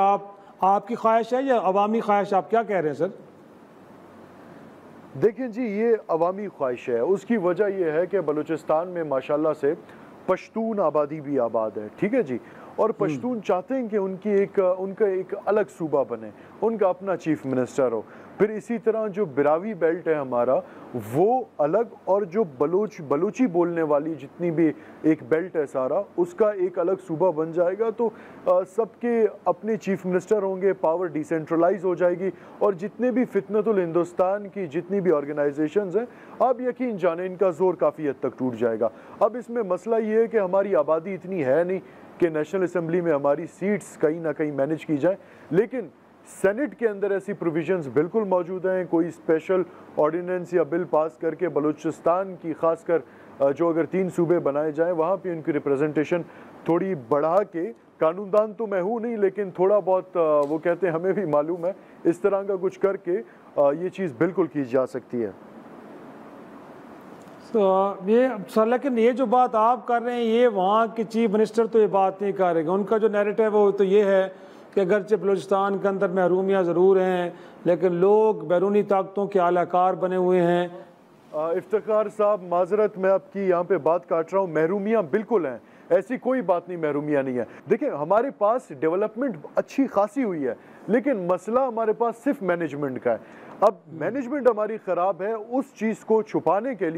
آپ کی خواہش ہے یا عوامی خواہش؟ آپ کیا کہہ رہے ہیں سر؟ دیکھیں جی یہ عوامی خواہش ہے. اس کی وجہ یہ ہے کہ بلوچستان میں ماشاءاللہ سے پشتون آبادی بھی آباد ہے, ٹھیک ہے جی, اور پشتون چاہتے ہیں کہ ان کا ایک الگ صوبہ بنے, ان کا اپنا چیف منسٹر ہو. پھر اسی طرح جو براوی بیلٹ ہے ہمارا وہ الگ, اور جو بلوچی بولنے والی جتنی بھی ایک بیلٹ ہے سارا اس کا ایک الگ صوبہ بن جائے گا, تو سب کے اپنے چیف منسٹر ہوں گے, پاور ڈی سینٹرلائز ہو جائے گی, اور جتنے بھی فتنت الہندوستان کی جتنی بھی آرگنائزیشنز ہیں آپ یقین جانیں ان کا زور کافی حد تک ٹوٹ جائے گا. اب اس میں مسئلہ یہ ہے کہ ہماری آبادی اتنی ہے نہیں کہ نیشنل اسمبلی میں ہماری سیٹس کہیں نہ کہیں مینج کی جائیں, لیکن سینٹ کے اندر ایسی پروویژنز بالکل موجود ہیں. کوئی اسپیشل آرڈیننس یا بل پاس کر کے بلوچستان کی خاص کر جو اگر 3 صوبے بنائے جائیں وہاں پہ ان کی ریپریزنٹیشن تھوڑی بڑھا کے, قانون دان تو میں ہوں نہیں لیکن تھوڑا بہت وہ کہتے ہیں ہمیں بھی معلوم ہے, اس طرح کا کچھ کر کے یہ چیز بالکل کی جا سکتی ہے. لیکن یہ جو بات آپ کر رہے ہیں یہ وہاں کے چیف منسٹر تو یہ بات نہیں کر رہے گا. ان کا جو نیریٹو ہے وہ تو یہ ہے کہ اگرچہ بلوچستان کے اندر محرومیاں ضرور ہیں لیکن لوگ بیرونی طاقتوں کے اعلی کار بنے ہوئے ہیں. افتخار صاحب معذرت میں آپ کی یہاں پہ بات کاٹ رہا ہوں, محرومیاں بالکل ہیں, ایسی کوئی بات نہیں محرومیاں نہیں ہیں. دیکھیں ہمارے پاس ڈیولپمنٹ اچھی خاصی ہوئی ہے لیکن مسئلہ ہمارے پاس صرف مینجمنٹ کا ہے. اب مینجمنٹ ہماری خراب ہے, اس چیز کو چھپانے کے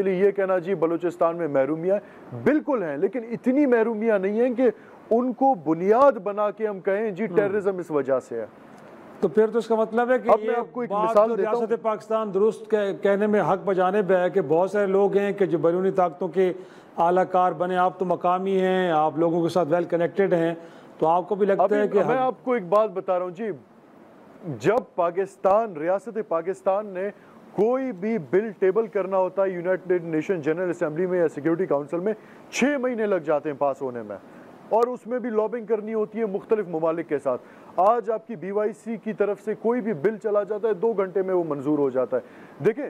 لیے یہ کہنا جی بلوچستان میں محرومیاں بالکل ہیں, لیکن اتنی محرومیاں نہیں ہیں کہ ان کو بنیاد بنا کے ہم کہیں جی ٹیررزم اس وجہ سے ہے. تو پھر تو اس کا مطلب ہے کہ اب میں آپ کو ایک مثال دیتا ہوں. ریاست پاکستان درست کہنے میں حق بجانب ہے کہ بہت سارے لوگ ہیں کہ جو بیرونی طاقتوں کے اعلیٰ کار بنے. آپ تو مقامی ہیں, آپ لوگوں کے ساتھ ویل کنیکٹڈ ہیں, تو آپ کو بھی لگتا ہے کہ میں آپ کو ایک بات بتا رہا ہوں جی, جب ریاست پاکستان نے کوئی بھی بل ٹیبل کرنا ہوتا ہے یونائٹڈ نیشن جنرل اسمبلی میں یا سیکیورٹی کاؤنسل میں 6 مہینے لگ جاتے ہیں پاس ہونے میں, اور اس میں بھی لابنگ کرنی ہوتی ہے مختلف ممالک کے ساتھ. آج آپ کی BYC کی طرف سے کوئی بھی بل چلا جاتا ہے 2 گھنٹے میں وہ منظور ہو جاتا ہے۔ دیکھیں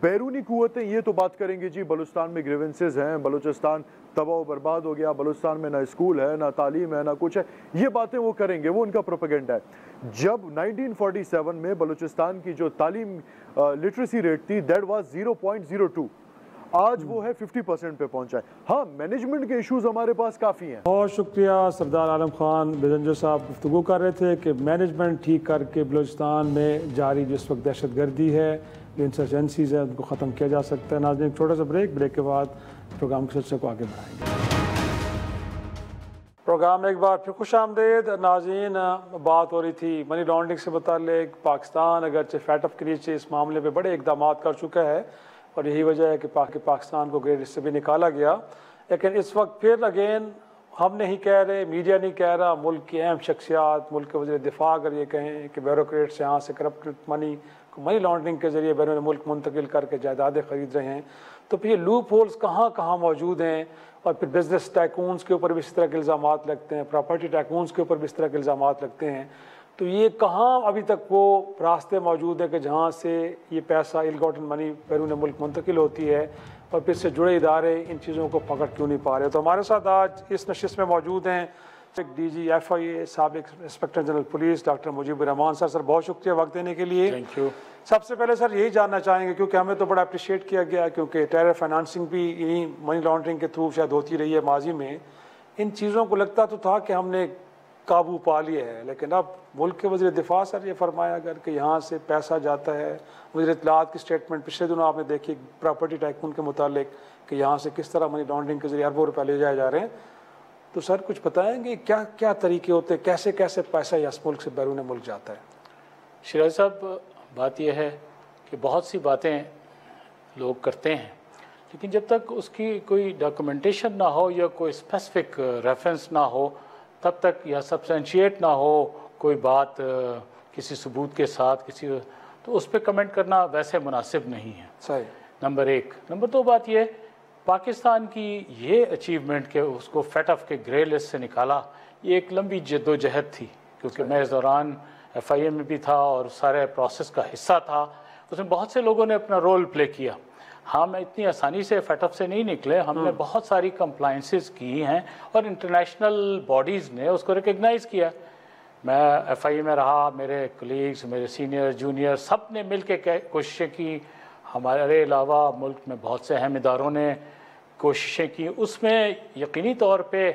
بیرونی قوتیں یہ تو بات کریں گے جی بلوچستان میں گریونسز ہیں، بلوچستان تباہ و برباد ہو گیا، بلوچستان میں نہ اسکول ہے، نہ تعلیم ہے، نہ کچھ ہے، یہ باتیں وہ کریں گے، وہ ان کا پروپیگنڈا ہے۔ جب 1947 میں بلوچستان کی جو تعلیم لٹریسی ریٹ تھی دیٹ واز 0.02، آج وہ ہے 50% پہ پہنچا ہے۔ ہاں مینجمنٹ کے ایشوز ہمارے پاس کافی ہیں۔ بہت شکریہ سردار عالم خان بزنجو صاحب، گفتگو کر رہے تھے کہ مینجمنٹ ٹھیک کر کے بلوچستان میں جاری جس وقت دہشت گردی ہے، جو انسرجنسیز ہیں ان کو ختم کیا جا سکتا ہے۔ ناظرین چھوٹا سا بریک کے بعد پروگرام کے سلسلے کو آگے بڑھائیں گے۔ پروگرام ایک بار پھر خوش آمدید ناظرین، بات ہو رہی تھی منی لانڈرنگ سے متعلق۔ پاکستان اگرچہ فیٹ اپ کے نیچے اس معاملے پہ بڑے اقدامات کر چکا ہے اور یہی وجہ ہے کہ پاکستان کو گرے لسٹ سے بھی نکالا گیا، لیکن اس وقت پھر اگین ہم نہیں کہہ رہے، میڈیا نہیں کہہ رہا، ملک کی اہم شخصیات، ملک کے وزیر دفاع اگر یہ کہیں کہ بیوروکریٹس یہاں سے کرپٹ منی لانڈرنگ کے ذریعے بیرون ملک منتقل کر کے جائیدادیں خرید رہے ہیں، تو پھر یہ لوپ ہولز کہاں کہاں موجود ہیں، اور پھر بزنس ٹائکونز کے اوپر بھی اس طرح کے الزامات لگتے ہیں، پراپرٹی ٹائکونز کے اوپر بھی اس طرح کے الزامات لگتے ہیں، تو یہ کہاں ابھی تک وہ راستے موجود ہیں کہ جہاں سے یہ پیسہ ایل گاٹن منی بیرون ملک منتقل ہوتی ہے، اور پھر سے جڑے ادارے ان چیزوں کو پکڑ کیوں نہیں پا رہے؟ تو ہمارے ساتھ آج اس نشست میں موجود ہیں DG FIA سابق inspector general police doctor Mujeeb ur-Rehman sir بہت شکریہ وقت دینے کے لیے۔ Thank you. سب سے پہلے سر یہی جاننا چاہیں گے، کیونکہ ہمیں تو بڑا اپریشیٹ کیا گیا کیونکہ ٹیرر فائنانسنگ بھی یہی منی لانڈرنگ کے تھرو شاید ہوتی رہی ہے ماضی میں، ان چیزوں کو لگتا تو تھا کہ ہم نے قابو پا لیا ہے، لیکن اب ملک کے وزیر دفاع سر یہ فرمایا اگر کہ یہاں سے پیسہ جاتا ہے، وزیر اطلاعات کی سٹیٹمنٹ پچھلے دنوں آپ نے دیکھی پراپرٹی ٹائکون کے متعلق کہ یہاں سے کس طرح منی لانڈرنگ کے ذریعے اربوں روپے لے جائے جا رہے ہیں، تو سر کچھ بتائیں گے کیا کیا طریقے ہوتے ہیں، کیسے کیسے پیسہ اس ملک سے بیرون ملک جاتا ہے؟ شیراز صاحب بات یہ ہے کہ بہت سی باتیں لوگ کرتے ہیں، لیکن جب تک اس کی کوئی ڈاکومنٹیشن نہ ہو یا کوئی اسپیسیفک ریفرنس نہ ہو تب تک، یا سبسٹینشیٹ نہ ہو کوئی بات کسی ثبوت کے ساتھ تو اس پہ کمنٹ کرنا ویسے مناسب نہیں ہے۔ صحیح۔ نمبر 1۔ نمبر 2 بات یہ پاکستان کی یہ اچیومنٹ کہ اس کو فیٹ اف کے گرے لسٹ سے نکالا، یہ ایک لمبی جد و جہد تھی، کیونکہ میں اس دوران FIA میں بھی تھا اور سارے پروسیس کا حصہ تھا، اس میں بہت سے لوگوں نے اپنا رول پلے کیا۔ ہم اتنی آسانی سے فیٹ اف سے نہیں نکلے، ہم نے بہت ساری کمپلائنسز کی ہیں اور انٹرنیشنل باڈیز نے اس کو ریکگنائز کیا۔ میں FIA میں رہا، میرے کولیگز، میرے سینئر جونیئر سب نے مل کے کوششیں کی، ہمارے علاوہ ملک میں بہت سے اہم اداروں نے کوششیں کی، اس میں یقینی طور پہ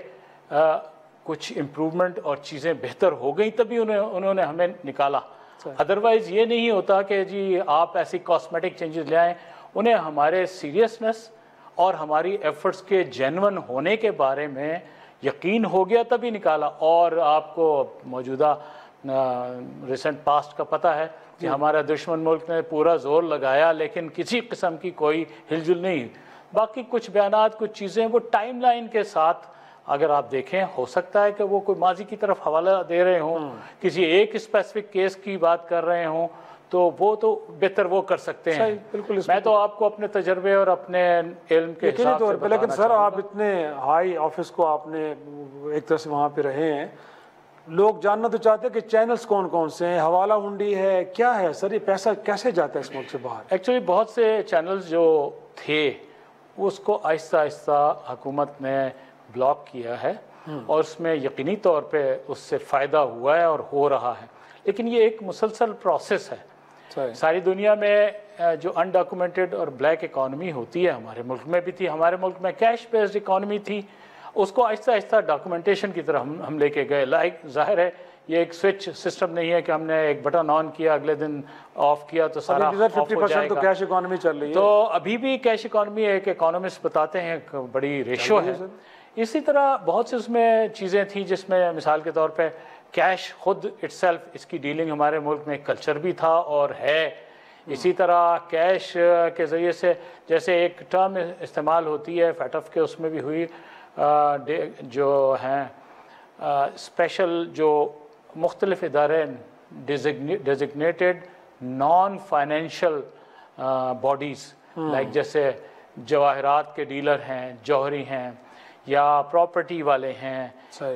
کچھ امپرومنٹ اور چیزیں بہتر ہو گئیں، تبھی انہوں نے ہمیں نکالا۔ ادروائز یہ نہیں ہوتا کہ جی آپ ایسی کاسمیٹک چینجز لے آئیں، انہیں ہمارے سیریسنس اور ہماری ایفرٹس کے جینون ہونے کے بارے میں یقین ہو گیا تبھی نکالا۔ اور آپ کو موجودہ ریسنٹ پاسٹ کا پتہ ہے کہ ہمارا دشمن ملک نے پورا زور لگایا لیکن کسی قسم کی کوئی ہل جل نہیں۔ باقی کچھ بیانات، کچھ چیزیں وہ ٹائم لائن کے ساتھ اگر آپ دیکھیں، ہو سکتا ہے کہ وہ کوئی ماضی کی طرف حوالہ دے رہے ہوں، کسی ایک اسپیسیفک کیس کی بات کر رہے ہوں، تو وہ تو بہتر وہ کر سکتے ہیں۔ میں تو آپ کو اپنے تجربے اور اپنے علم کے حساب سے بتانا، لیکن سر آپ اتنے ہائی آفس کو آپ نے ایک طرح سے وہاں پہ رہے ہیں، لوگ جاننا تو چاہتے ہیں کہ چینلز کون کون سے ہیں، حوالہ ہنڈی ہے، کیا ہے سر، یہ پیسہ کیسے جاتا ہے اس ملک سے باہر؟ ایکچولی بہت سے چینلز جو تھے اس کو آہستہ آہستہ حکومت نے بلاک کیا ہے، اور اس میں یقینی طور پہ اس سے فائدہ ہوا ہے اور ہو رہا ہے، لیکن یہ ایک مسلسل پروسیس ہے۔ ساری دنیا میں جو انڈاکومنٹڈ اور بلیک اکانومی ہوتی ہے، ہمارے ملک میں بھی تھی، ہمارے ملک میں کیش بیسڈ اکانومی تھی، اس کو آہستہ آہستہ ڈاکومنٹیشن کی طرح ہم لے کے گئے۔ ظاہر ہے یہ ایک سوئچ سسٹم نہیں ہے کہ ہم نے ایک بٹن آن کیا اگلے دن آف کیا تو سارا آف ہو جائے گا۔ تو کیش اکانومی چل رہی ہے، تو ابھی بھی کیش اکانومی ایک اکانومسٹ بتاتے ہیں کہ بڑی ریشو ہے۔ اسی طرح بہت سے اس میں چیزیں تھیں جس میں مثال کے طور پہ کیش خود اٹ سیلف، اس کی ڈیلنگ ہمارے ملک میں کلچر بھی تھا اور ہے۔ اسی طرح کیش کے ذریعے سے جیسے ایک ٹرم استعمال ہوتی ہے فیٹ اف کے، اس میں بھی ہوئی، جو ہیں اسپیشل جو مختلف ادارے designated non financial bodies, like جیسے جواہرات کے ڈیلر ہیں، جوہری ہیں، یا پراپرٹی والے ہیں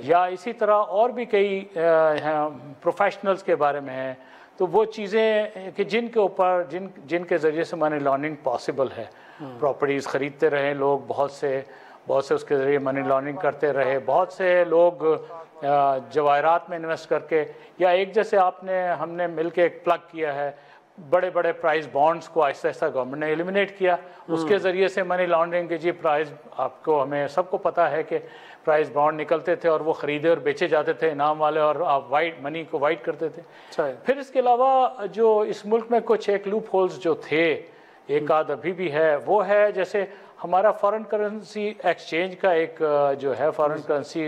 یا اسی طرح اور بھی کئی پروفیشنلز کے بارے میں ہیں، تو وہ چیزیں کہ جن کے اوپر جن کے ذریعے سے منی لانڈرنگ پاسبل ہے، پراپرٹیز خریدتے رہے لوگ، بہت سے اس کے ذریعے منی لانڈرنگ کرتے رہے، بہت سے لوگ جواہرات میں انویسٹ کر کے، یا ایک جیسے ہم نے مل کے ایک پلگ کیا ہے، بڑے بڑے پرائز بانڈز کو آہستہ آہستہ گورنمنٹ نے ایلیمنیٹ کیا، اس کے ذریعے سے منی لانڈرنگ کے پرائز ہمیں سب کو پتہ ہے کہ پرائز بانڈ نکلتے تھے اور وہ خریدے اور بیچے جاتے تھے انعام والے، اور آپ منی کو وائٹ کرتے تھے۔ پھر اس کے علاوہ جو اس ملک میں کچھ ایک لوپ ہولز جو تھے، ایک آدھ ابھی بھی ہے، وہ ہے جیسے ہمارا فارن کرنسی ایکسچینج کا ایک جو ہے فارن کرنسی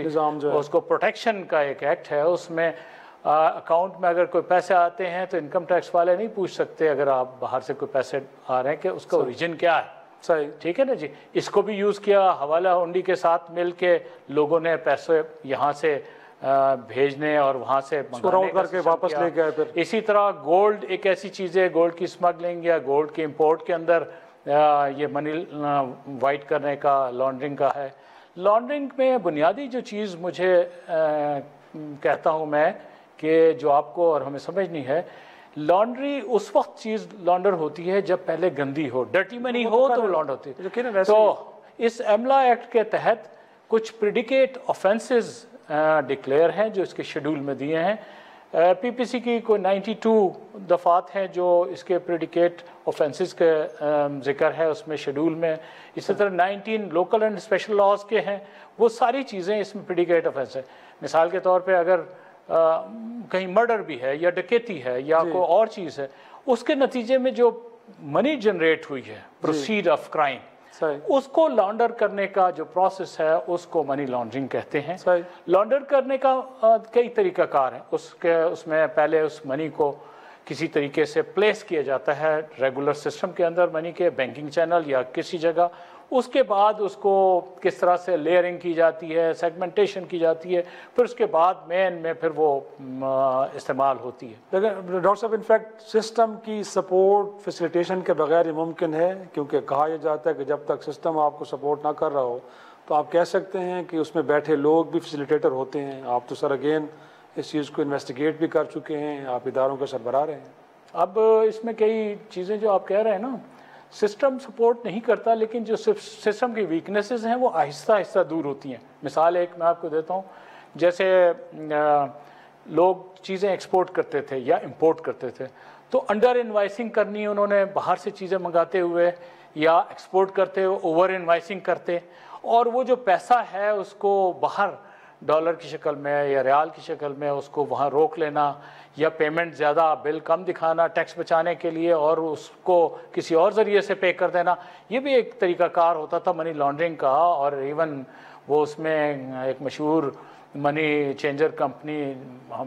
اس کو پروٹیکشن کا ایک ایکٹ ہے، اس میں اکاؤنٹ میں اگر کوئی پیسے آتے ہیں تو انکم ٹیکس والے نہیں پوچھ سکتے اگر آپ باہر سے کوئی پیسے آ رہے ہیں کہ اس کا اوریجن کیا ہے، ٹھیک ہے نا جی۔ اس کو بھی یوز کیا، حوالہ ہنڈی کے ساتھ مل کے لوگوں نے پیسے یہاں سے بھیجنے اور وہاں سے منگانے کر کے واپس لے گئے۔ پھر اسی طرح گولڈ ایک ایسی چیز ہے، گولڈ کی اسمگلنگ یا گولڈ کے امپورٹ کے اندر یہ منی وائٹ کرنے کا، لانڈرنگ کا ہے۔ لانڈرنگ میں بنیادی جو چیز مجھے کہتا ہوں میں کہ جو آپ کو اور ہمیں سمجھنی ہے، لانڈری اس وقت چیز لانڈر ہوتی ہے جب پہلے گندی ہو، ڈرٹی منی ہو تو وہ لانڈر ہوتی ہے۔ تو اس ایملا ایکٹ کے تحت کچھ پریڈیکیٹ آفینسز ڈکلیئر ہیں جو اس کے شیڈول میں دیے ہیں۔ پی پی سی کی کوئی 92 دفعات ہیں جو اس کے پریڈیکیٹ آفینسز کے ذکر ہے اس میں شیڈول میں، اسی طرح 19 لوکل اینڈ اسپیشل لاز کے ہیں، وہ ساری چیزیں اس میں پریڈیکیٹ آفینس ہیں۔ مثال کے طور پہ اگر کہیں مرڈر بھی ہے یا ڈکیتی ہے یا کوئی اور چیز ہے، اس کے نتیجے میں جو منی جنریٹ ہوئی ہے، پروسیڈ آف کرائم، اس کو لانڈر کرنے کا جو پروسیس ہے اس کو منی لانڈرنگ کہتے ہیں۔ لانڈر کرنے کا کئی طریقہ کار ہیں، اس میں پہلے اس منی کو کسی طریقے سے پلیس کیا جاتا ہے ریگولر سسٹم کے اندر، منی کے بینکنگ چینل یا کسی جگہ، اس کے بعد اس کو کس طرح سے لیئرنگ کی جاتی ہے، سیگمنٹیشن کی جاتی ہے، پھر اس کے بعد مین میں پھر وہ استعمال ہوتی ہے۔ لیکن ڈاکٹر صاحب انفیکٹ سسٹم کی سپورٹ فیسیلیٹیشن کے بغیر یہ ممکن ہے، کیونکہ کہا یہ جاتا ہے کہ جب تک سسٹم آپ کو سپورٹ نہ کر رہا ہو تو آپ کہہ سکتے ہیں کہ اس میں بیٹھے لوگ بھی فیسیلیٹیٹر ہوتے ہیں۔ آپ تو سر اگین اس چیز کو انویسٹیگیٹ بھی کر چکے ہیں، آپ اداروں کے سربراہ رہے ہیں۔ اب اس میں کئی چیزیں جو آپ کہہ رہے ہیں نا، سسٹم سپورٹ نہیں کرتا، لیکن جو سسٹم کی ویکنیسز ہیں وہ آہستہ آہستہ دور ہوتی ہیں۔ مثال ایک میں آپ کو دیتا ہوں، جیسے لوگ چیزیں ایکسپورٹ کرتے تھے یا امپورٹ کرتے تھے تو انڈر انوائسنگ کرنی، انہوں نے باہر سے چیزیں منگاتے ہوئے یا ایکسپورٹ کرتے ہوئے اوور انوائسنگ کرتے، اور وہ جو پیسہ ہے اس کو باہر ڈالر کی شکل میں یا ریال کی شکل میں اس کو وہاں روک لینا، یا پیمنٹ زیادہ بل کم دکھانا ٹیکس بچانے کے لیے اور اس کو کسی اور ذریعے سے پے کر دینا، یہ بھی ایک طریقہ کار ہوتا تھا منی لانڈرنگ کا۔ اور ایون وہ اس میں ایک مشہور منی چینجر کمپنی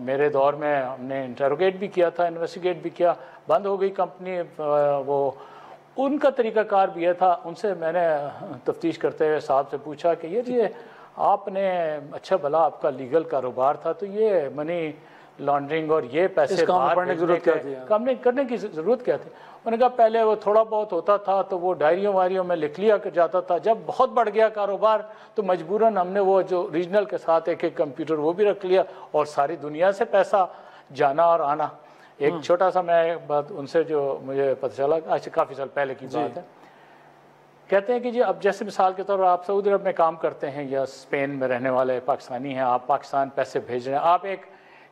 میرے دور میں ہم نے انٹروگیٹ بھی کیا تھا، انویسٹیگیٹ بھی کیا، بند ہو گئی کمپنی، وہ ان کا طریقہ کار بھی یہ تھا۔ ان سے میں نے تفتیش کرتے ہوئے صاحب سے پوچھا کہ یہ آپ نے اچھا بھلا آپ کا لیگل کاروبار تھا تو یہ منی لانڈرنگ اور یہ پیسے کام کرنے کی ضرورت کیا تھی؟ انہوں نے کہا پہلے وہ تھوڑا بہت ہوتا تھا تو وہ ڈائریوں وائریوں میں لکھ لیا جاتا تھا، جب بہت بڑھ گیا کاروبار تو مجبوراً ہم نے وہ جو ریجنل کے ساتھ ایک ایک کمپیوٹر وہ بھی رکھ لیا اور ساری دنیا سے پیسہ جانا اور آنا۔ ایک چھوٹا سا میں بات ان سے جو مجھے پتہ چلا، آج سے کافی سال پہلے کی بات ہے، کہتے ہیں کہ جی اب جیسے مثال کے طور پر آپ سعودی عرب میں کام کرتے ہیں یا اسپین میں رہنے والے پاکستانی ہیں، آپ پاکستان پیسے بھیج رہے ہیں، آپ ایک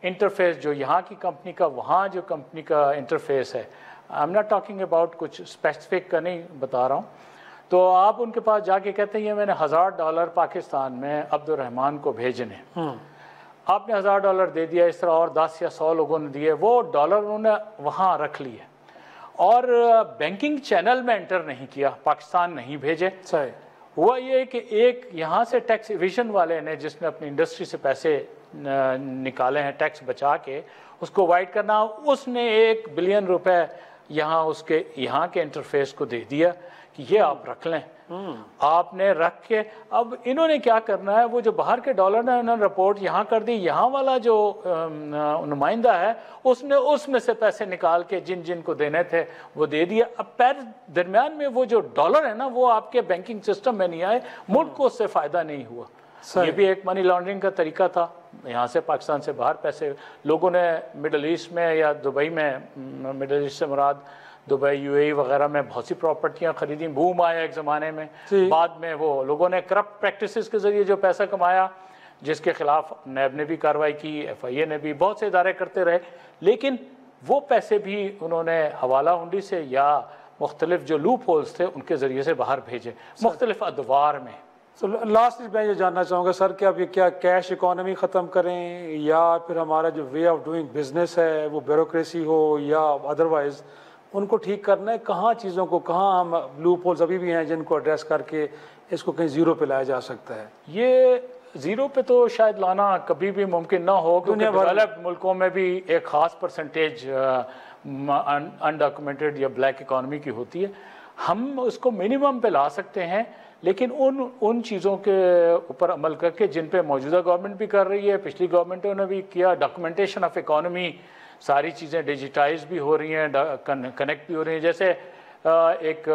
انٹرفیس جو یہاں کی کمپنی کا وہاں جو کمپنی کا انٹرفیس ہے، I am not talking about کچھ اسپیسیفک کا نہیں بتا رہا ہوں، تو آپ ان کے پاس جا کے کہتے ہیں یہ میں نے $1000 پاکستان میں عبد الرحمان کو بھیجنے، آپ نے $1000 دے دیا، اس طرح اور 10 یا 100 لوگوں نے دیے، وہ ڈالر انہوں نے وہاں رکھ لیے اور بینکنگ چینل میں انٹر نہیں کیا، پاکستان نہیں بھیجے۔ ہوا یہ کہ ایک یہاں سے ٹیکس ایویژن والے نے جس نے اپنی انڈسٹری سے پیسے نکالے ہیں ٹیکس بچا کے اس کو وائٹ کرنا، اس نے $1 بلین یہاں اس کے یہاں کے انٹرفیس کو دے دیا کہ یہ آپ رکھ لیں. آپ نے رکھ کے اب انہوں نے کیا کرنا ہے, وہ جو باہر کے ڈالر نے انہوں نے رپورٹ یہاں کر دی, یہاں والا جو نمائندہ ہے اس نے اس میں سے پیسے نکال کے جن جن کو دینے تھے وہ دے دیا. اب درمیان میں وہ جو ڈالر ہے نا وہ آپ کے بینکنگ سسٹم میں نہیں آئے, ملک کو اس سے فائدہ نہیں ہوا. یہ بھی ایک منی لانڈرنگ کا طریقہ تھا. یہاں سے پاکستان سے باہر پیسے لوگوں نے مڈل ایسٹ میں یا دبئی میں, مڈل ایسٹ سے مراد دبئی یو اے ای وغیرہ میں بہت سی پراپرٹیاں خریدیں, بوم آیا ایک زمانے میں. بعد میں وہ لوگوں نے کرپٹ پریکٹسز کے ذریعے جو پیسہ کمایا, جس کے خلاف نیب نے بھی کارروائی کی, ایف آئی اے نے بھی, بہت سے ادارے کرتے رہے, لیکن وہ پیسے بھی انہوں نے حوالہ ہنڈی سے یا مختلف جو لوپ ہولز تھے ان کے ذریعے سے باہر بھیجے مختلف ادوار میں. لاسٹ میں یہ جاننا چاہوں گا سر کہ اب یہ کیا کیش اکانومی ختم کریں یا پھر ہمارا جو وے آف ڈوئنگ بزنس ہے وہ بیوروکریسی ہو یا ادروائز ان کو ٹھیک کرنا ہے؟ کہاں چیزوں کو, کہاں ہم لوپ ہولز ابھی بھی ہیں جن کو ایڈریس کر کے اس کو کہیں زیرو پہ لایا جا سکتا ہے؟ یہ زیرو پہ تو شاید لانا کبھی بھی ممکن نہ ہو, کیونکہ ڈیولپڈ ملکوں میں بھی ایک خاص پرسنٹیج انڈاکومنٹڈ یا بلیک اکانومی کی ہوتی ہے. ہم اس کو منیمم پہ لا سکتے ہیں, لیکن ان چیزوں کے اوپر عمل کر کے جن پہ موجودہ گورنمنٹ بھی کر رہی ہے, پچھلی گورنمنٹوں نے بھی کیا. ڈاکومنٹیشن آف اکانومی, ساری چیزیں ڈیجیٹائز بھی ہو رہی ہیں, کنیکٹ بھی ہو رہی ہیں. جیسے ایک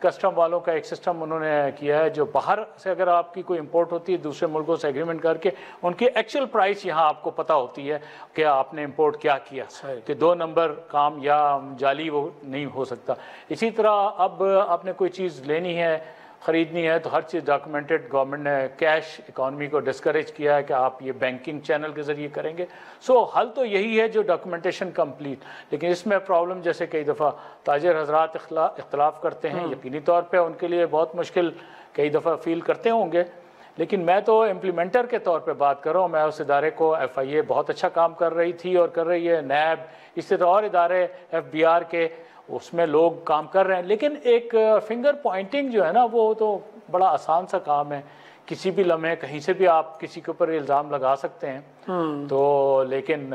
کسٹم والوں کا ایک سسٹم انہوں نے کیا ہے, جو باہر سے اگر آپ کی کوئی امپورٹ ہوتی ہے دوسرے ملکوں سے ایگریمنٹ کر کے, ان کی ایکچوئل پرائس یہاں آپ کو پتہ ہوتی ہے کہ آپ نے امپورٹ کیا کیا, کہ 2 نمبر کام یا جعلی وہ نہیں ہو سکتا. اسی طرح اب آپ نے کوئی چیز لینی ہے, خریدنی ہے, تو ہر چیز ڈاکومنٹڈ. گورنمنٹ نے کیش اکانومی کو ڈسکریج کیا ہے کہ آپ یہ بینکنگ چینل کے ذریعے کریں گے. سو حل تو یہی ہے جو ڈاکومنٹیشن کمپلیٹ. لیکن اس میں پرابلم جیسے کئی دفعہ تاجر حضرات اختلاف کرتے ہیں, یقینی طور پہ ان کے لیے بہت مشکل کئی دفعہ فیل کرتے ہوں گے, لیکن میں تو امپلیمنٹر کے طور پہ بات کر رہا ہوں. میں اس ادارے کو, ایف آئی اے بہت اچھا کام کر رہی تھی اور کر رہی ہے, نیب, اس طرح اور ادارے ایف بی آر کے, اس میں لوگ کام کر رہے ہیں. لیکن ایک فنگر پوائنٹنگ جو ہے نا وہ تو بڑا آسان سا کام ہے. کسی بھی لمحے کہیں سے بھی آپ کسی کے اوپر الزام لگا سکتے ہیں. تو لیکن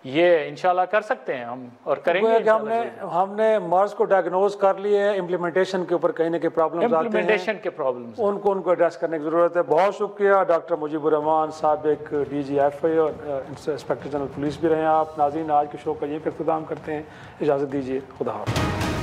یہ انشاءاللہ کر سکتے ہیں ہم, اور کریں گے. ہم نے مرض کو ڈائگنوز کر لی ہے, امپلیمنٹیشن کے اوپر کہیں نہ کہیں پرابلمز آتے ہیں, امپلیمنٹیشن کے پرابلمز ان کو ایڈریس کرنے کی ضرورت ہے. بہت شکریہ ڈاکٹر مجیب الرحمان, سابق ڈی جی ایف آئی اور انسپیکٹر جنرل پولیس بھی رہے ہیں آپ. ناظرین, آج کے شو کا یہ اختتام کرتے ہیں, اجازت دیجیے, خدا حافظ.